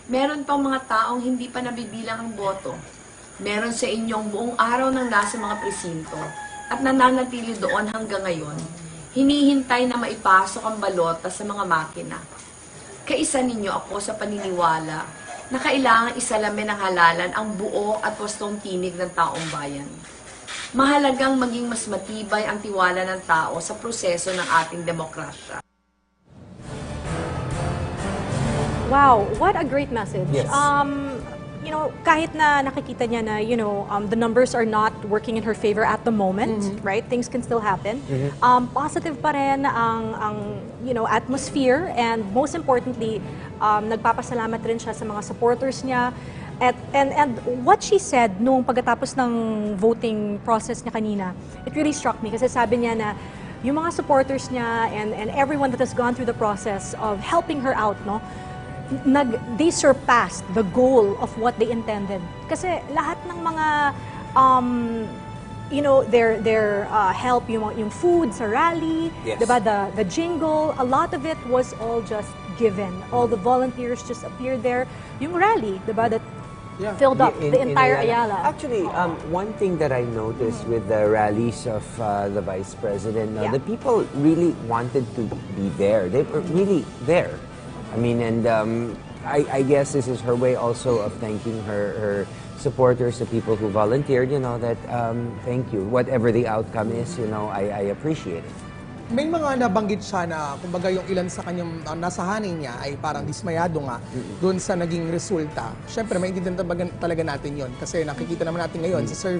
meron pang mga taong hindi pa nabibilang ang boto. Meron sa inyong buong araw nang nasa mga presinto at nananatili doon hanggang ngayon, hinihintay na maipasok ang balota sa mga makina. Kaisa ninyo ako sa paniniwala na kailangan isalamin ng halalan ang buo at wastong tinig ng taong bayan. Mahalagang maging mas matibay ang tiwala ng tao sa proseso ng ating demokrasya. Wow, what a great message. Yes. You know, kahit na nakikita niya na, the numbers are not working in her favor at the moment, right? Things can still happen. Positive pa rin ang atmosphere, and most importantly, nagpapasalamat rin siya sa mga supporters niya. And what she said nung pagkatapos ng voting process niya kanina, it really struck me kasi sabi niya na yung mga supporters niya and everyone that has gone through the process of helping her out, no? They surpassed the goal of what they intended. Kasi lahat ng mga their help, yung food sa rally, Yes. diba, the jingle, a lot of it was all just given. All the volunteers just appeared there. Yung rally, diba, that filled up the entire Ayala. Actually, one thing that I noticed with the rallies of the Vice President, the people really wanted to be there. They were really there. I mean, and I guess this is her way also of thanking her supporters, the people who volunteered, that thank you. Whatever the outcome is, I appreciate it. May mga nabanggit siya na, kumbaga yung ilan sa kanyang nasahanay niya ay parang dismayado nga doon sa naging resulta. Siyempre, maintindihan talaga natin yon kasi nakikita naman natin ngayon sa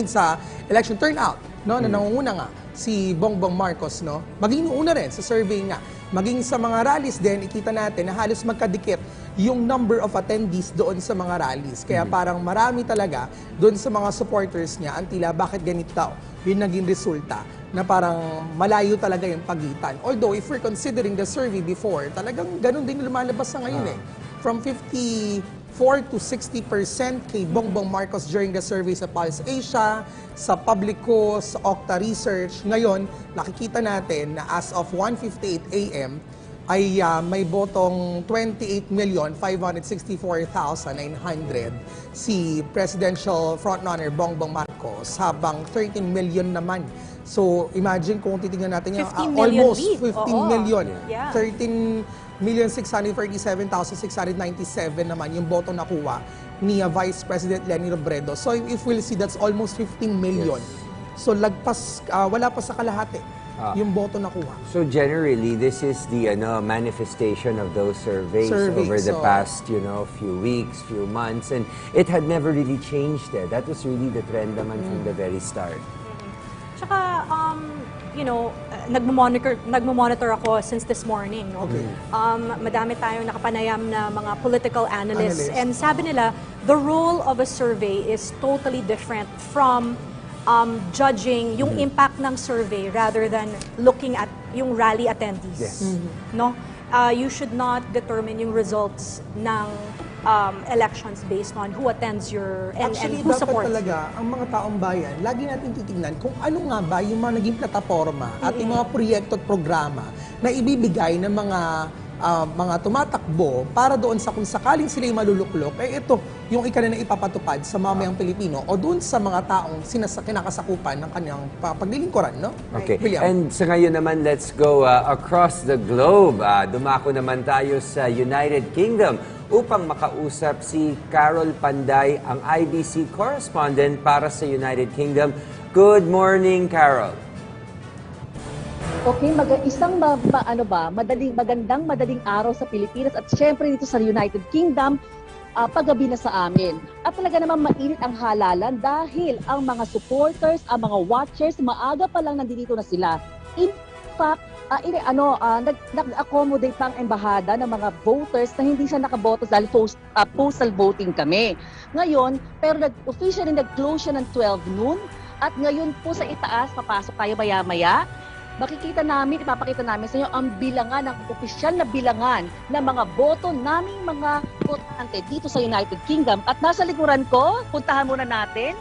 sa election turnout, no, na nangunguna nga si Bongbong Marcos, no, maging una rin sa survey nga. Maging sa mga rallies din, ikita natin na halos magkadikit yung number of attendees doon sa mga rallies. Kaya parang marami talaga doon sa mga supporters niya ang tila bakit ganito daw yung naging resulta na parang malayo talaga yung pagitan. Although if we're considering the survey before, talagang ganun din lumalabas sa ngayon From 54 to 60% kay Bongbong Marcos during the survey sa Pulse Asia, sa Publico, sa Okta Research. Ngayon, nakikita natin na as of 1:58 a.m. ay may botong 28,564,900 si presidential frontrunner Bongbong Marcos, habang 13 million naman. So, imagine kung titingnan natin yung 15 million almost lead. 15 million. Yeah. 13,637,697 naman yung boto nakuha ni Vice President Leni Robredo. So, if we'll see, that's almost 15 million. So, wala pa sa kalahati yung boto nakuha. So generally, this is the manifestation of those surveys over the past few weeks, few months, and it had never really changed there. That was really the trend naman from the very start. Tsaka, nagmo-monitor ako since this morning. No? Okay. Madami tayong nakapanayam na mga political analysts. And sabi nila, the role of a survey is totally different from judging yung impact ng survey rather than looking at yung rally attendees. Yes. No? You should not determine yung results ng elections based on who attends your and Actually, who dapat supports talaga ang mga taong bayan, lagi natin titingnan kung ano nga ba yung mga naging plataforma at yung mga proyekto at programa na ibibigay ng mga mga tumatakbo para doon sa kung sakaling sila'y maluluklok, ito yung na ipapatupad sa mamayang Pilipino o doon sa mga taong kinakasakupan ng kanyang paglilingkuran, no? Okay. William. And sa ngayon naman, let's go across the globe. Dumako naman tayo sa United Kingdom upang makausap si Carol Panday, ang IBC correspondent para sa United Kingdom. Good morning, Carol. Okay, madaling araw sa Pilipinas at syempre dito sa United Kingdom, paggabi na sa amin. At talaga naman mainit ang halalan dahil ang mga supporters, ang mga watchers, maaga pa lang nandito na sila. In fact, nag-accommodate pa ang embahada ng mga voters na hindi siya nakaboto dahil postal voting kami. Ngayon, pero officially nag-close siya ng 12 noon at ngayon po sa itaas, papasok tayo maya-maya. Ipapakita namin sa inyo ang bilangan, ang opisyal na bilangan ng mga boto naming mga botante dito sa United Kingdom. At nasa likuran ko, puntahan muna natin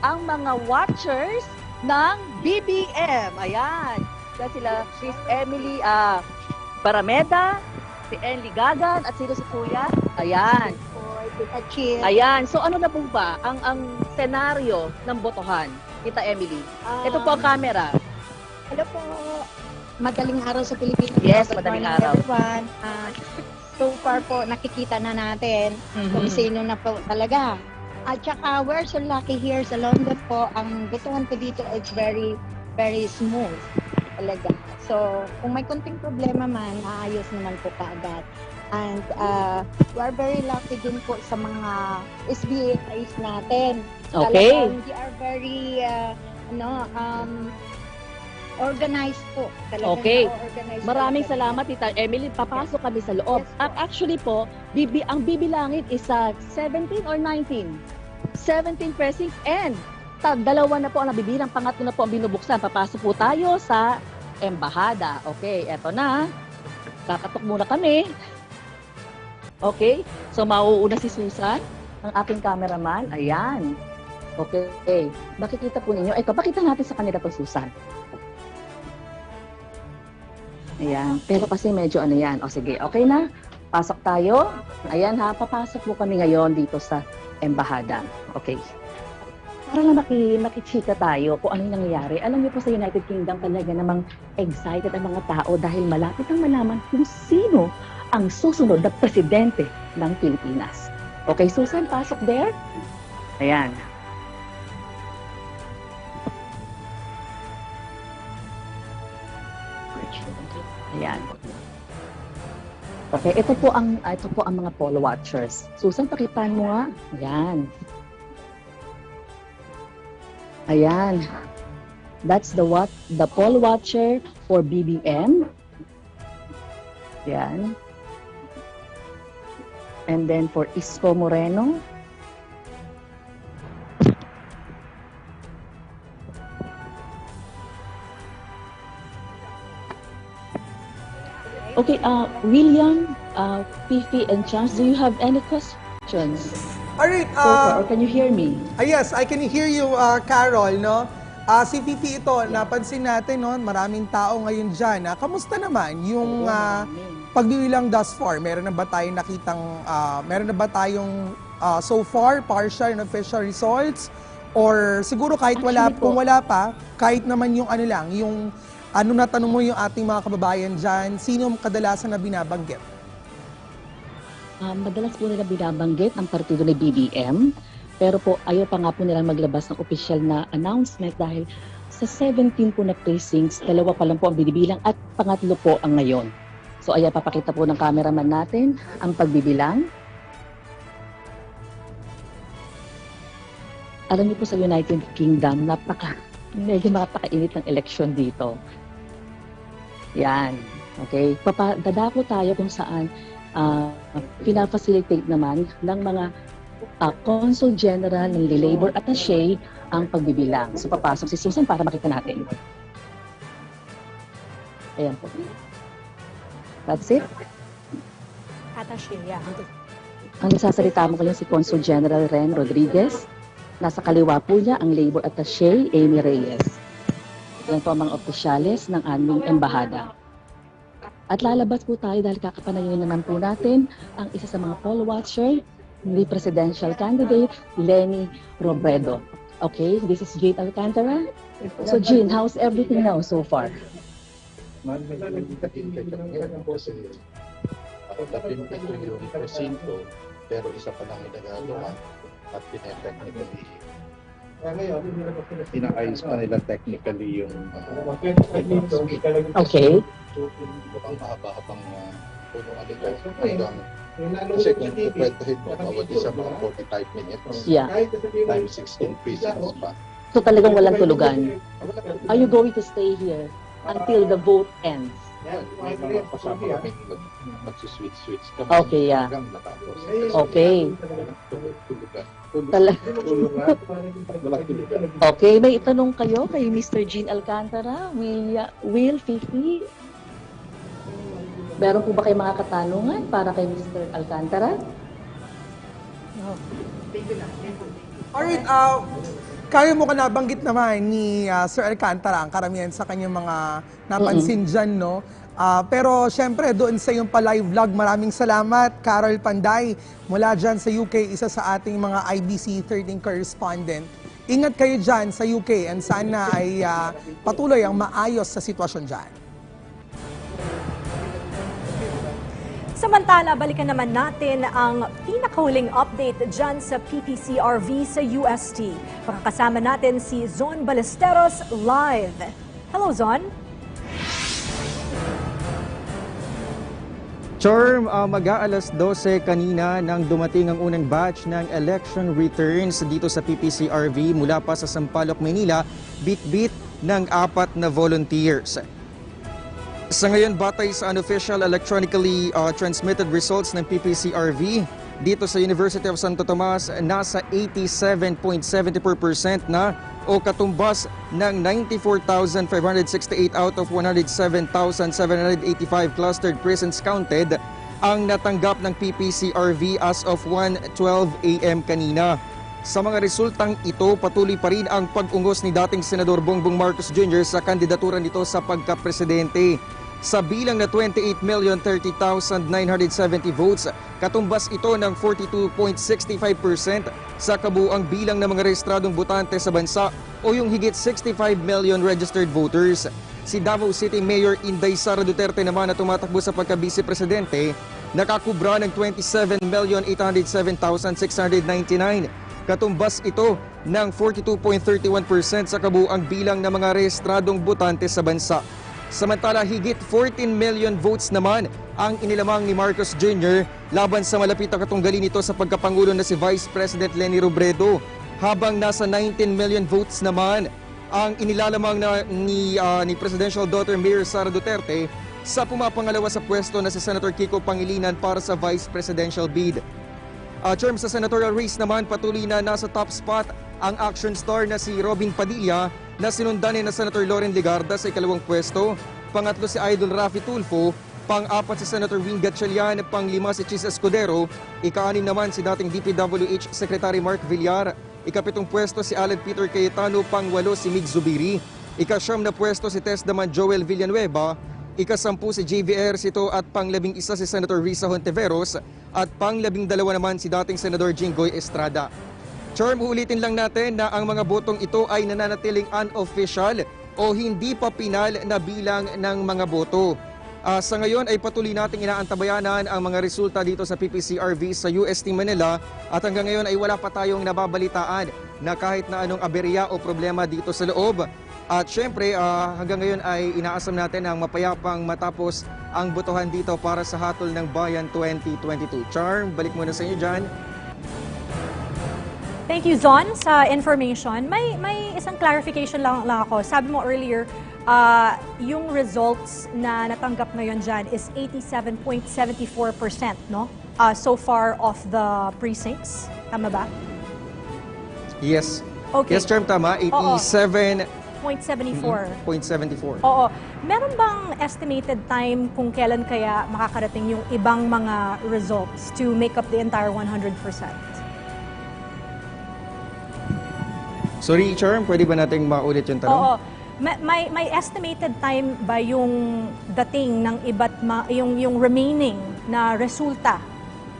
ang mga watchers ng BBM. Ayan. Sila Chris Emily Barameda, si Enli Gagan, at sino si Kuya? Ayan. Ayan. So ano na po ba ang senaryo ng botohan? Kita Emily. Ito po ang camera. Hello po. Madaling araw sa Pilipinas. Yes, madaling araw. Everyone. So far po, nakikita na natin kung sino na po talaga. At saka, we're so lucky here sa London po. Ang botohan po dito is very, very smooth. Talaga. So, kung may konting problema man, maayos naman po kaagad. And we're very lucky din po sa mga SBAs natin. Okay. Talagang they are very, organized po. Talagang Okay. organized Maraming po. salamat, Tita Emily. Papasok kami sa loob. Yes, po. At actually po, ang bibilangin is 17 or 19? 17 pressings and dalawa na po ang nabibilang, pangatlo na po ang binubuksan. Papasok po tayo sa embahada. Okay, eto na. Kakatok muna kami. Okay, so mauuna si Susan, ang aking cameraman. Ayan. Okay, makikita po ninyo. Ito, pakita natin sa kanila to, Susan. Ayan. Pero kasi medyo ano yan. O sige, okay na. Pasok tayo. Ayan ha, papasok po kami ngayon dito sa embahada. Okay. Para lang makichika tayo kung ano yung nangyayari. Alam niyo po sa United Kingdom talaga namang excited ang mga tao dahil malapit ang malaman kung sino ang susunod na presidente ng Pilipinas. Okay, Susan, pasok there. Ayan. Ayan. Okay, ito po ang mga poll watchers. Susan, pakitaan mo nga. Ayan. Ayan. That's the poll watcher for BBM. Ayan. And then for Isko Moreno. Okay, William, Fifi, and Chance, do you have any questions? Alright, So far, or can you hear me? yes, I can hear you, Carol, no? Si Fifi ito, napansin natin, no? Maraming tao ngayon dyan. Kamusta naman yung pagbibilang thus far? Meron na ba tayong so far, partial and official results? Or siguro kahit kung wala pa, kahit naman yung ano lang, yung natanong mo yung ating mga kababayan dyan, sino kadalasan na binabanggit? Madalas po nila binabanggit ang partido ni BBM, pero po ayaw pa nga po nilang maglabas ng official na announcement dahil sa 17 po na precincts, 2 pa lang po ang binibilang at pangatlo po ang ngayon. So ayan, papakita po ng cameraman natin ang pagbibilang. Alam niyo po sa United Kingdom, medyo napakainit ng eleksyon dito. Yan. Okay. Dadako tayo kung saan pina-facilitate naman ng mga Consul General ng Labor Attaché ang pagbibilang. So papasok si Susan para makita natin. Ayan po. That's it. Attaché, yeah. Ang nagsasalita mo kayo si Consul General Ren Rodriguez. Nasa kaliwa po niya ang Labor Attaché, Amy Reyes. Yan po ang mga opisyales ng aming embahada. At lalabas po tayo dahil kakapanayin naman po natin ang isa sa mga poll watcher, the presidential candidate, Lenny Robredo. Okay, this is Jane Alcantara. So Jane, how's everything now so far? Tapin ito yung presinto, pero isa pa lang nagagawa at pinetechnically. Inaayos pa nila technically yung speed. Okay. Ang mahaba-habang punuan nito hanggang kasi kung pupwentahin mo, bawat isa mga 45 minutes. Yeah. Times 16 prisons pa. So talagang walang tulugan. Are you going to stay here until the vote ends? May mga kasama kami mag-switch kami. Okay, yeah. Hanggang matapos. Okay. Tulugan. Okay, may itanong kayo kay Mr. Jean Alcantara, Will Fifi. Meron po ba kayong mga katanungan para kay Mr. Alcantara? Alright, kaya mo ka nabanggit naman ni Sir Alcantara ang karamihan sa kanyang mga napansin dyan, no? Pero syempre, doon sa iyong pa-live vlog, maraming salamat, Carol Panday, mula dyan sa UK, isa sa ating mga IBC 13 correspondent. Ingat kayo dyan sa UK and sana ay patuloy ang maayos sa sitwasyon dyan. Samantala, balikan naman natin ang pinakahuling update dyan sa PPCRV sa UST. Makakasama natin si Zon Ballesteros live. Hello, Zon. Charm, mag-aalas 12 kanina nang dumating ang unang batch ng election returns dito sa PPCRV mula pa sa Sampaloc, Manila, bit-bit ng 4 na volunteers. Sa ngayon, batay sa unofficial electronically transmitted results ng PPCRV, dito sa University of Santo Tomas, nasa 87.74% na o katumbas ng 94,568 out of 107,785 clustered presents counted ang natanggap ng PPCRV as of 1:12 a.m. kanina. Sa mga resultang ito, patuloy pa rin ang pag-ungos ni dating Senador Bongbong Marcos Jr. sa kandidatura nito sa pagkapresidente. Sa bilang na 28,030,970 votes, katumbas ito ng 42.65% sa kabuuang bilang ng mga rehistradong botante sa bansa o yung higit 65 million registered voters. Si Davao City Mayor Inday Sara Duterte naman na tumatakbo sa pagka-vice-presidente, nakakubra ng 27,807,699. Katumbas ito ng 42.31% sa kabuuang bilang ng mga rehistradong botante sa bansa. Samantala, higit 14 million votes naman ang inilamang ni Marcos Jr. laban sa malapit na katunggalin nito sa pagkapangulo na si Vice President Lenny Robredo, habang nasa 19 million votes naman ang inilalamang ni Presidential Daughter Mayor Sara Duterte sa pumapangalawa sa pwesto na si Senator Kiko Pangilinan para sa Vice Presidential bid. Term sa senatorial race naman, patuloy na nasa top spot ang action star na si Robin Padilla na sinundan ni na Senator Loren Legarda sa ikalawang pwesto. Pangatlo si Idol Rafi Tulfo, pang-apat si Senator Wing Gatchalian, pang-lima si Chis Escudero, ika-6 naman si dating DPWH Secretary Mark Villar, ika-7 pwesto si Aled Peter Cayetano, pang-8 si Mig Zubiri, ika-9 na pwesto si Tesdaman Joel Villanueva, ika-10 si JVR Sito at pang-11 si Senator Risa Hontiveros at pang-12 naman si dating Senador Jinggoy Estrada. Charm, ulitin lang natin na ang mga botong ito ay nananatiling unofficial o hindi pa pinal na bilang ng mga boto. Sa ngayon ay patuloy nating inaantabayanan ang mga resulta dito sa PPCRV sa UST Manila at hanggang ngayon ay wala pa tayong nababalitaan na kahit na anong aberya o problema dito sa loob. At syempre hanggang ngayon ay inaasam natin ang mapayapang matapos ang botohan dito para sa Hatol ng Bayan 2022. Charm, balik muna sa inyo dyan. Thank you, Zon, sa information. May isang clarification lang ako. Sabi mo earlier, yung results na natanggap ngayon dyan is 87.74%, no? So far of the precincts. Tama ba? Yes. Okay. Yes, Charm, tama. 87... 0.74. 0.74. Oo. Meron bang estimated time kung kailan kaya makakarating yung ibang mga results to make up the entire 100%? Sorry, Charm, pwede ba nating maulit yung tanong? Oo. May estimated time ba yung dating ng yung remaining na resulta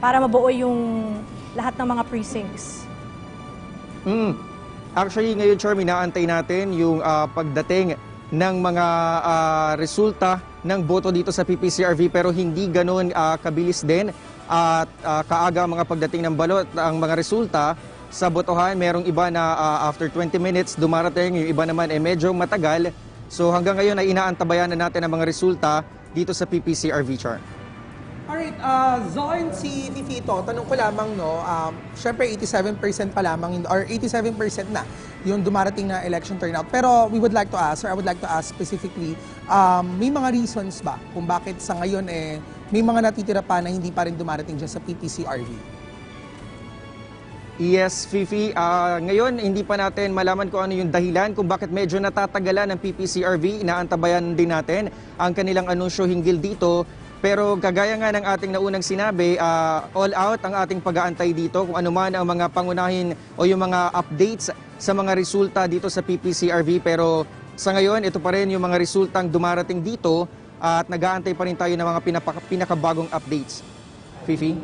para mabuo yung lahat ng mga precincts? Actually, ngayon, Charmy, inaantay natin yung pagdating ng mga resulta ng boto dito sa PPCRV, pero hindi ganoon kabilis din at kaaga ang mga pagdating ng balot, ang mga resulta sa botohan. Merong iba na after 20 minutes dumarating, yung iba naman medyo matagal. So hanggang ngayon ay inaantabayan na natin ang mga resulta dito sa PPCRV, Char. Alright, Zon, si Fifito, tanong ko lamang, no, syempre 87% pa lamang, or 87% na yung dumarating na election turnout. Pero we would like to ask, or I would like to ask specifically, may mga reasons ba kung bakit sa ngayon may mga natitira pa na hindi pa rin dumarating dyan sa PPCRV? Yes, Fifi. Ngayon, hindi pa natin malaman kung ano yung dahilan kung bakit medyo natatagalan ng PPCRV. Inaantabayan din natin ang kanilang anunsyo hinggil dito. Pero kagaya nga ng ating naunang sinabi, all out ang ating pag-aantay dito kung ano man ang mga pangunahin o yung mga updates sa mga resulta dito sa PPCRV. Pero sa ngayon, ito pa rin yung mga resultang dumarating dito at nag-aantay pa rin tayo ng mga pinakabagong updates. Fifi?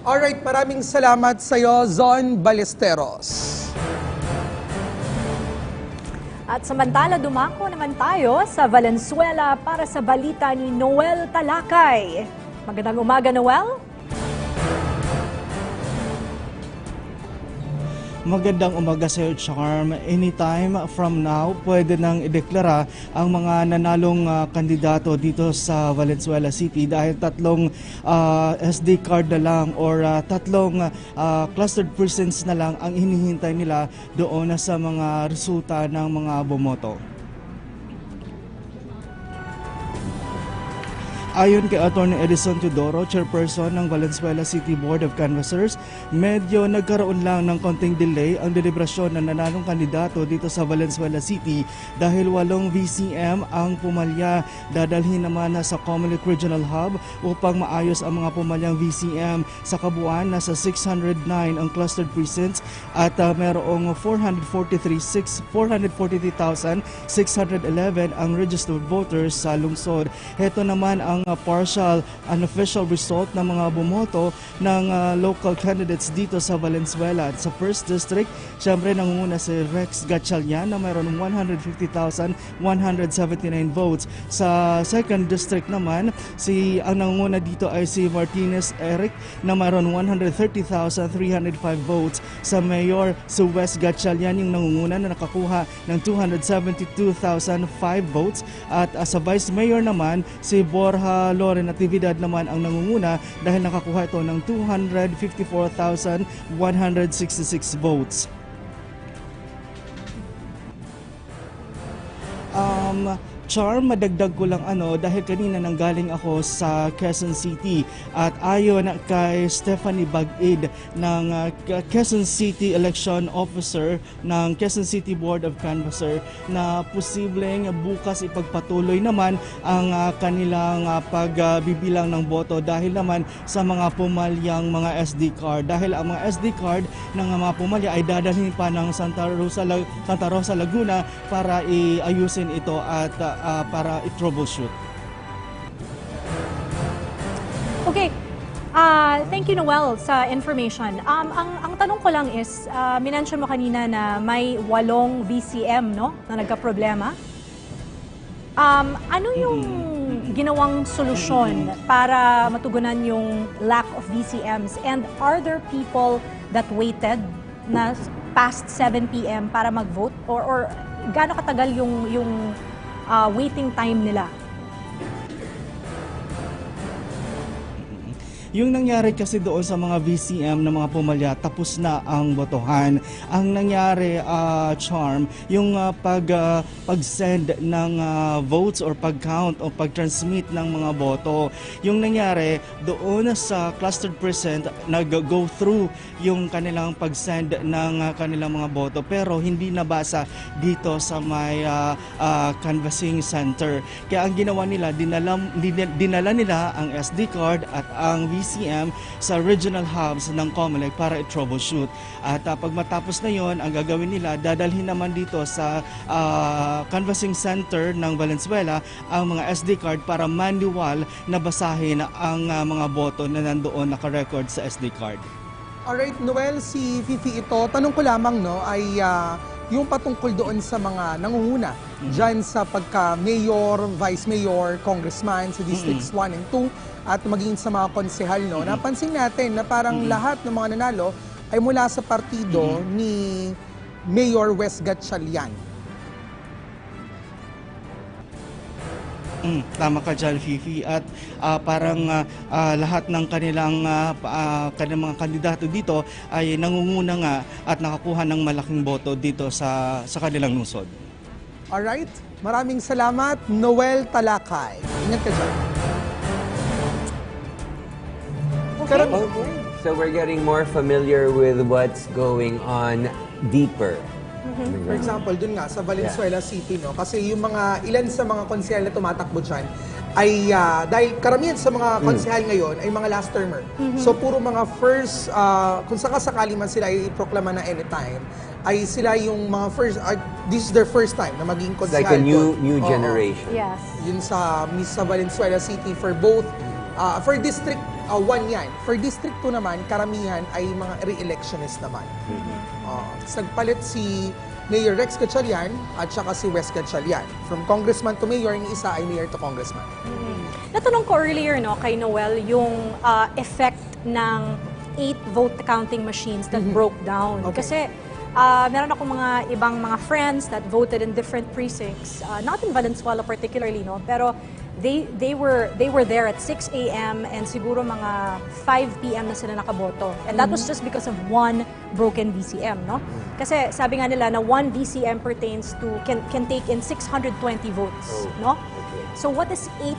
Alright, maraming salamat sa iyo, Zon Ballesteros. At samantala, dumako naman tayo sa Valenzuela para sa balita ni Noel Talakay. Magandang umaga, Noel. Magandang umaga sa iyo, Charm. Anytime from now, pwede nang ideklara ang mga nanalong kandidato dito sa Valenzuela City dahil tatlong SD card na lang or tatlong clustered precincts na lang ang hinihintay nila doon sa mga resulta ng mga bumoto. Ayon kay Atty. Edison Teodoro, chairperson ng Valenzuela City Board of Canvassers, medyo nagkaroon lang ng konting delay ang deliberasyon ng nanalong kandidato dito sa Valenzuela City dahil 8 VCM ang pumalya. Dadalhin naman sa Comelec Regional Hub upang maayos ang mga pumalyang VCM. Sa kabuuan, nasa 609 ang clustered precincts at merong 443,611 ang registered voters sa lungsod. Heto naman ang partial unofficial result ng mga bumoto ng local candidates dito sa Valenzuela. At sa first district, syempre nangunguna si Rex Gatchalian na mayroon 150,179 votes. Sa second district naman, ang nangunguna dito ay si Martinez Eric na mayroon 130,305 votes. Sa mayor, si Wes Gatchalian yung nangunguna na nakakuha ng 272,005 votes. At sa vice mayor naman, si Borja Loren Natividad naman ang nangunguna dahil nakakuha ito ng 254,166 votes. Charm, madagdag ko lang dahil kanina nanggaling ako sa Quezon City at ayon kay Stephanie Bagid ng Quezon City Election Officer ng Quezon City Board of Canvasser na posibleng bukas ipagpatuloy naman ang kanilang pagbibilang ng boto dahil naman sa mga pumalyang mga SD card. Dahil ang mga SD card ng mga pumalya ay dadalhin pa ng Santa Rosa Laguna para iayusin ito at para i-troubleshoot. Okay. Thank you, Noel, sa information. Ang tanong ko lang is, minention mo kanina na may 8 VCM, no, na nagka-problema. Ano yung ginawang solusyon para matugunan yung lack of VCMs? And are there people that waited na past 7 p.m. para mag-vote? Or gaano katagal yung waiting time nila? Yung nangyari kasi doon sa mga VCM na mga pumalya, tapos na ang botohan. Ang nangyari, Charm, yung pag-send ng votes or pag-count o pag-transmit ng mga boto. Yung nangyari, doon sa clustered precinct, nag-go through yung kanilang pag-send ng kanilang mga boto pero hindi nabasa dito sa may canvassing center. Kaya ang ginawa nila, dinala nila ang SD card at ang VCM sa regional hubs ng COMELEC para i-troubleshoot. At pag matapos na yon, ang gagawin nila, dadalhin naman dito sa canvassing center ng Valenzuela ang mga SD card para manual na basahin ang mga boto na nandoon naka-record sa SD card. Alright, Noel, si Fifi ito, tanong ko lamang ay yung patungkol doon sa mga nangunguna dyan sa pagka-mayor, vice-mayor, congressman sa districts 1 and 2 at maging sa mga konsehal. Napansin natin na parang lahat ng mga nanalo ay mula sa partido ni Mayor Wes Gatchalian. Tama ka dyan, Fifi. At parang lahat ng kanilang mga kandidato dito ay nangunguna nga at nakakuha ng malaking boto dito sa kanilang lungsod. Alright, maraming salamat, Noel Talakay. Ingat ka dyan. Okay. So we're getting more familiar with what's going on deeper. For example, dun nga sa Valenzuela City, kasi yung ilan sa mga konsehal na tumatakbo dyan ay dahil karamihan sa mga konsehal ngayon ay mga last termer. So puro mga first, kung sakasakali man sila ay iproklama na anytime, ay sila yung mga first, this is their first time na maging konsehal. Like a new generation. Yes. Yun sa Valenzuela City for both, for District 1 yan. For District 2 naman, karamihan ay mga re-electionist naman. Nagpalit si Mayor Rex Gatchalian at saka si Wes Gatchalian. From congressman to mayor, yung isa ay mayor to congressman. Natanong ko earlier kay Noel yung effect ng 8 vote counting machines that broke down. Okay. Kasi meron ako mga ibang mga friends that voted in different precincts, not in Valenzuela particularly, pero they were there at 6 a.m. and siguro mga 5 p.m. na sila nakaboto. And that was just because of one broken VCM, Kasi sabi nga nila na one VCM pertains to can take in 620 votes, So what is 8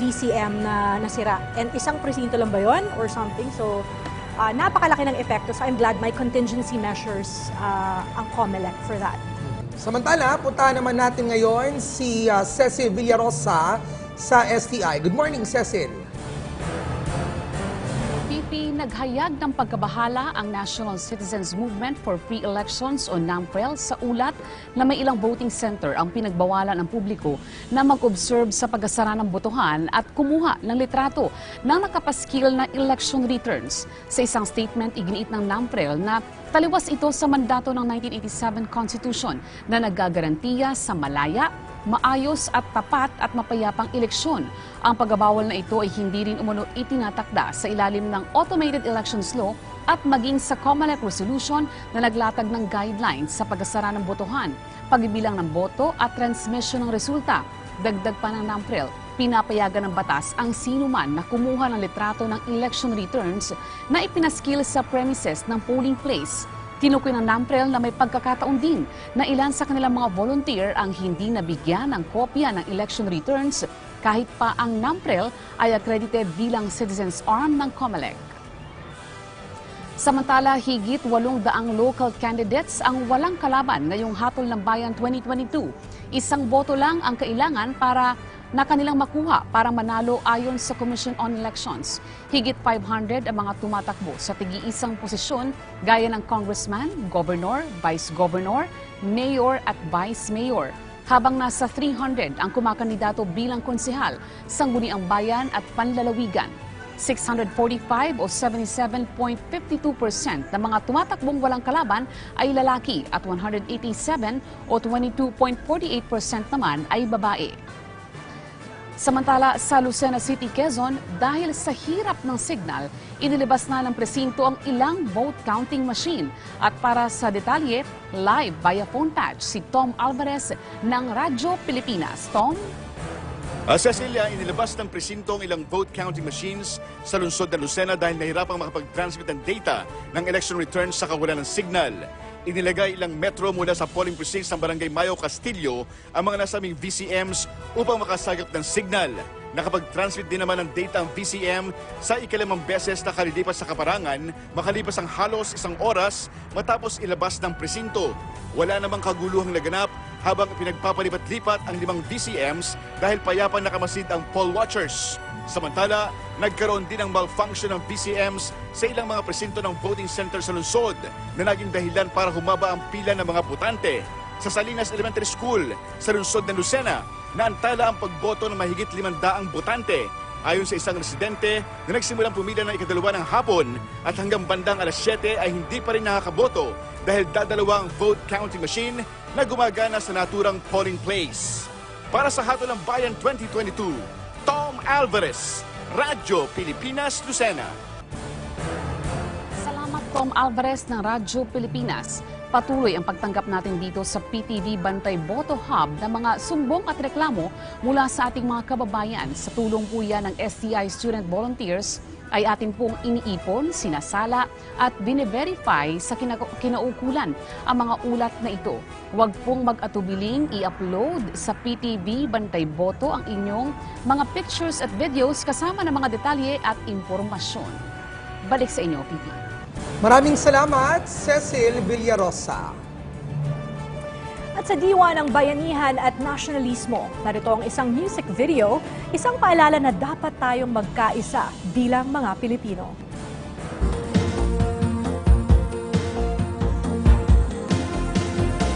VCM na nasira? And isang presinto lang ba 'yon or something? So napakalaki ng epekto. So I'm glad may contingency measures ang COMELEC for that. Samantala, puntahan naman natin ngayon si Cecil Villarosa sa STI. Good morning, Cecil. Naghayag ng pagkabahala ang National Citizens Movement for Free Elections o NAMFREL sa ulat na may ilang voting center ang pinagbawalan ng publiko na mag-observe sa pagkasara ng botohan at kumuha ng litrato ng nakapaskil na election returns. Sa isang statement, iginiit ng NAMFREL na taliwas ito sa mandato ng 1987 Constitution na naggagarantiya sa malaya, maayos at tapat at mapayapang eleksyon. Ang pagbabawal na ito ay hindi rin umano itinatakda sa ilalim ng Automated Elections Law at maging sa COMELEC Resolution na naglatag ng guidelines sa pagkasara ng botohan, pagbibilang ng boto at transmission ng resulta. Dagdag pa ng NAMFREL, pinapayagan ng batas ang sinuman na kumuha ng litrato ng election returns na ipinaskil sa premises ng polling place. Tinukoy ng NAMFREL na may pagkakataon din na ilan sa kanilang mga volunteer ang hindi nabigyan ng kopya ng election returns kahit pa ang NAMFREL ay accredited bilang citizens arm ng COMELEC. Samantala, higit 800 local candidates ang walang kalaban ngayong Hatol ng Bayan 2022. Isang boto lang ang kailangan para na kanilang makuha para manalo ayon sa Commission on Elections. Higit 500 ang mga tumatakbo sa tig-iisang posisyon gaya ng congressman, governor, vice governor, mayor at vice mayor. Habang nasa 300 ang kumakandidato bilang konsehal, sangguniang bayan at panlalawigan. 645 o 77.52% ng mga tumatakbong walang kalaban ay lalaki at 187 o 22.48% naman ay babae. Samantala, sa Lucena City, Quezon, dahil sa hirap ng signal, inilabas na ng presinto ang ilang vote counting machine. At para sa detalye, live via phone patch si Tom Alvarez ng Radyo Pilipinas. Tom? Cecilia, inilabas ng presinto ang ilang vote counting machines sa lungsod ng Lucena dahil nahirapang makapag-transmit ng data ng election returns sa kawalan ng signal. Inilagay ilang metro mula sa polling precincts ng Barangay Mayo, Castillo ang mga nasabing VCMs upang makasagap ng signal. Nakapag-transmit din naman ng data ang VCM sa ikalimang beses na kalilipas sa kaparangan makalipas ang halos 1 oras matapos ilabas ng presinto. Wala namang kaguluhang naganap habang pinagpapalipat-lipat ang 5 VCMs dahil payapang nakamasid ang poll watchers. Samantala, nagkaroon din ng malfunction ng VCMs sa ilang mga presinto ng voting center sa lungsod na naging dahilan para humaba ang pila ng mga botante. Sa Salinas Elementary School sa lungsod ng Lucena, naantala ang pagboto ng mahigit 500 botante. Ayon sa isang residente na nagsimulang pumila ng 2:00 ng hapon at hanggang bandang alas 7 ay hindi pa rin nakakaboto dahil dadalawa ang vote counting machine na gumagana sa naturang polling place. Para sa Hatol ng Bayan 2022, Tom Alvarez, Radyo Pilipinas, Lucena. Salamat Tom Alvarez ng Radyo Pilipinas. Patuloy ang pagtanggap natin dito sa PTV Bantay Boto Hub ng mga sumbong at reklamo mula sa ating mga kababayan. Sa tulong po yan ng STI Student Volunteers ay atin pong iniipon, sinasala at bine-verify sa kinaukulan ang mga ulat na ito. Huwag pong mag-atubiling i-upload sa PTV Bantay Boto ang inyong mga pictures at videos kasama ng mga detalye at impormasyon. Balik sa inyo, PP. Maraming salamat, Cecil Villarosa. At sa diwa ng bayanihan at nasyonalismo, narito ang isang music video, isang paalala na dapat tayong magkaisa bilang mga Pilipino.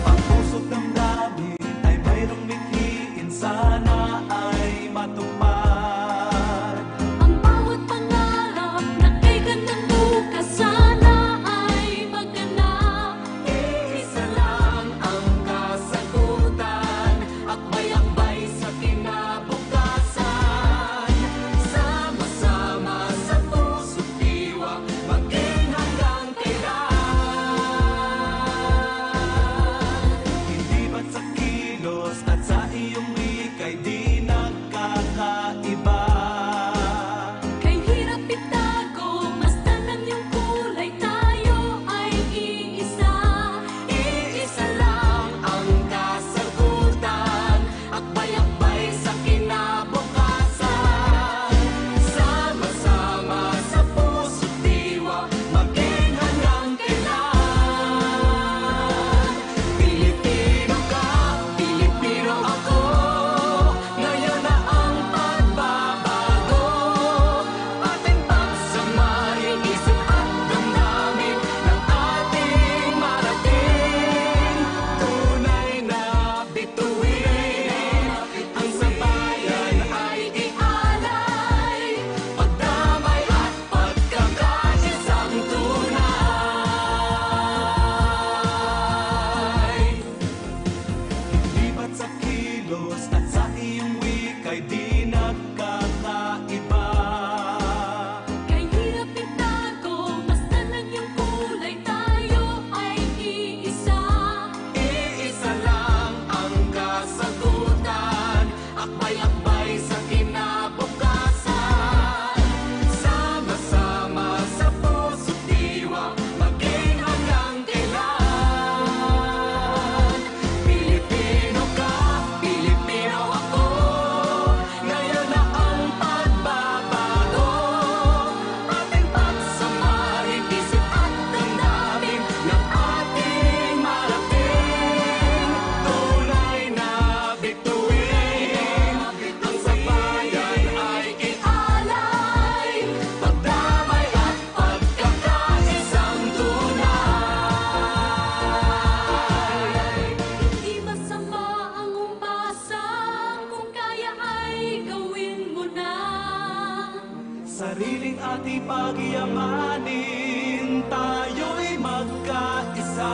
Ang puso't damdamin ay mayroong mithiin, sana ay matupad. Ang bawat pangarap na kay gandang bukas, sana ay maganap. Iisa lang ang kasagutan, akbay-akbay sa kinabukasan. Sama-sama sa puso't diwa, maging hanggang kailan. Hindi ba't sa kilos at sa iyong wika'y di nagkakaiba? Kay hirap itago, basta ng iyong kulay, tayo ay iisa. Iisa lang ang kasagutan, akbay-akbay sa kinabukasan. Sama-sama sa puso't diwa, maging hanggang kailan. Pilipino ka, Pilipino ako, ngayon na ang pagbabago. Ating pagsamahin isip at damdamin ng ating marating. Tunay na bituin, ang sabayan ay ialay. Pagdamay at pagkakaisang tunay. Hindi ba't sa kilos at sa iyong wika'y di nagkakaiba? Kay hirap itago, basta ng iyong kulay, tayo ay iisa. Iisa lang ang kasagutan, akbay-akbay sa kinabukasan. Sama-sama sa puso't diwa, maging hanggang kailan. Pilipino ka, Pilipino ako, ngayon na ang pagbabago. Ating pagsamahin isip at damdamin ng ating marating. Tunay na bituin, ang sabayan ay ialay. Pagdamay at pagkakaisang tunay. Di masama ang umbasa, kung kaya ay gawin mo na. Sariling ating pagyamanin, tayo'y magkaisa.